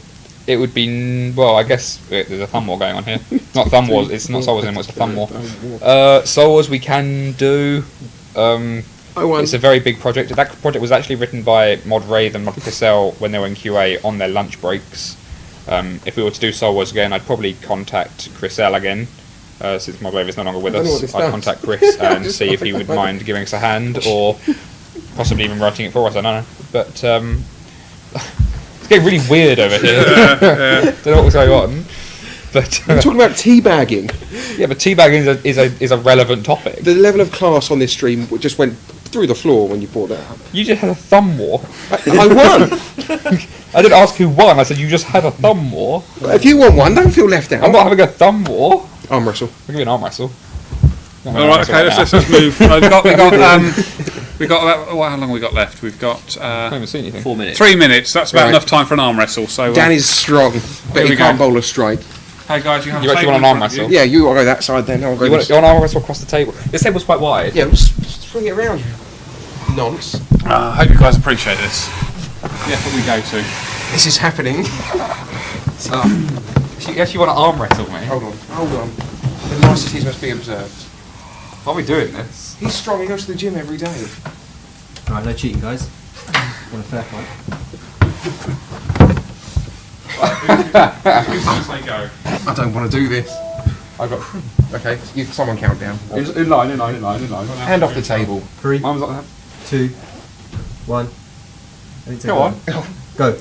It would be I guess there's a thumb war going on here. Not thumb wars. It's not Soul Wars anymore. It's a thumb war. Soul Wars we can do. It's a very big project. That project was actually written by Mod Wraith and Mod Chriselle when they were in QA on their lunch breaks. If we were to do Soul Wars again, I'd probably contact Chriselle again. Since Mod Wraith is no longer with us, I'd contact Chris and see if he would mind giving us a hand or possibly even writing it for us. I don't know. But it's getting really weird over here. Don't know what's going on. But We're talking about teabagging. Yeah, but teabagging is a relevant topic. The level of class on this stream just went through the floor when you brought that up. You just had a thumb war. I won! I didn't ask who won, I said you just had a thumb war. If you want one, don't feel left out. I'm not having a thumb war. Arm wrestle. I'll give you an arm wrestle. Alright, okay, let's move. We got about, how long have we got left? We've got I haven't even seen anything. 4 minutes. 3 minutes. That's about Right. enough time for an arm wrestle. So Dan is strong, but Here he we can't go. bowl a strike. hey guys, you have You a actually table want an in arm front of you. wrestle? Yeah, you go that side then, I'll go You want this. an arm wrestle across the table? This table's quite wide. Yeah, just swing it around. Nonce. I hope you guys appreciate this. The effort we go to. This is happening. You actually want to arm wrestle me? Hold on. The niceties must be observed. Why are we doing this? He's strong, he goes to the gym every day. Alright, no cheating, guys. Want a fair fight? Who's going to say go? I don't want to do this. I've got Okay, someone count down. in line. Hand off the table. 3, Mine was like that. 2, 1. Go on. Go.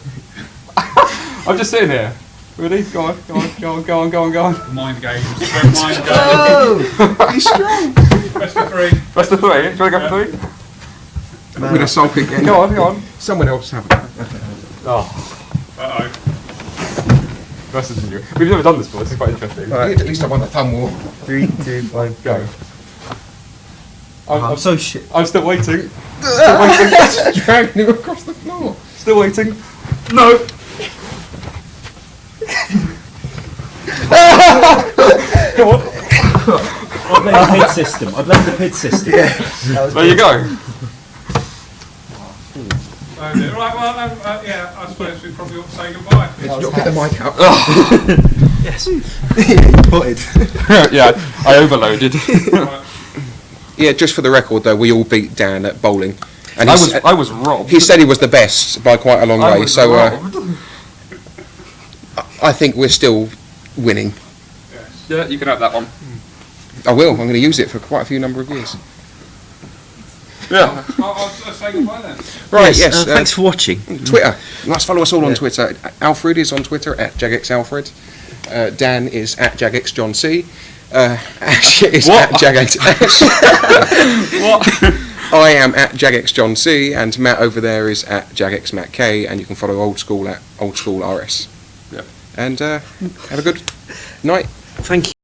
I'm just sitting here. Ready? Go on. Mind games. Mind games. Oh! He's strong. Best of 3. Best of 3. Do you want to go for 3? With a sulk again. Go on. Someone else have it. Oh, Uh-oh. best of you. We've never done this before. This is quite interesting. At least I won the thumb war. 3, 2, 1, Go. I'm so shit. I'm still waiting. Dragging him across the floor. Still waiting. No. Come on. I blame the PID system. There you go. Oh dear. Right, well, yeah, I suppose we probably ought to say goodbye. You'll pick the mic up. Yes. Yeah, I overloaded. Right. Yeah, just for the record though, we all beat Dan at bowling. And I was robbed. he said he was the best by quite a long I way, was so robbed. I think we're still winning. Yes. Yeah, you can have that one. I will, I'm going to use it for quite a few number of years. Yeah. I'll say goodbye then. Right, yes. Thanks for watching. Twitter. Let's follow us all on Twitter. Alfred is on Twitter at JagXAlfred. Dan is at JagXJohnC. Ash is What? at JagXAsh. What? I am at JagXJohnC, and Matt over there is at JagXMattK, and you can follow Old School at Old School RS. Yeah. And have a good night. Thank you.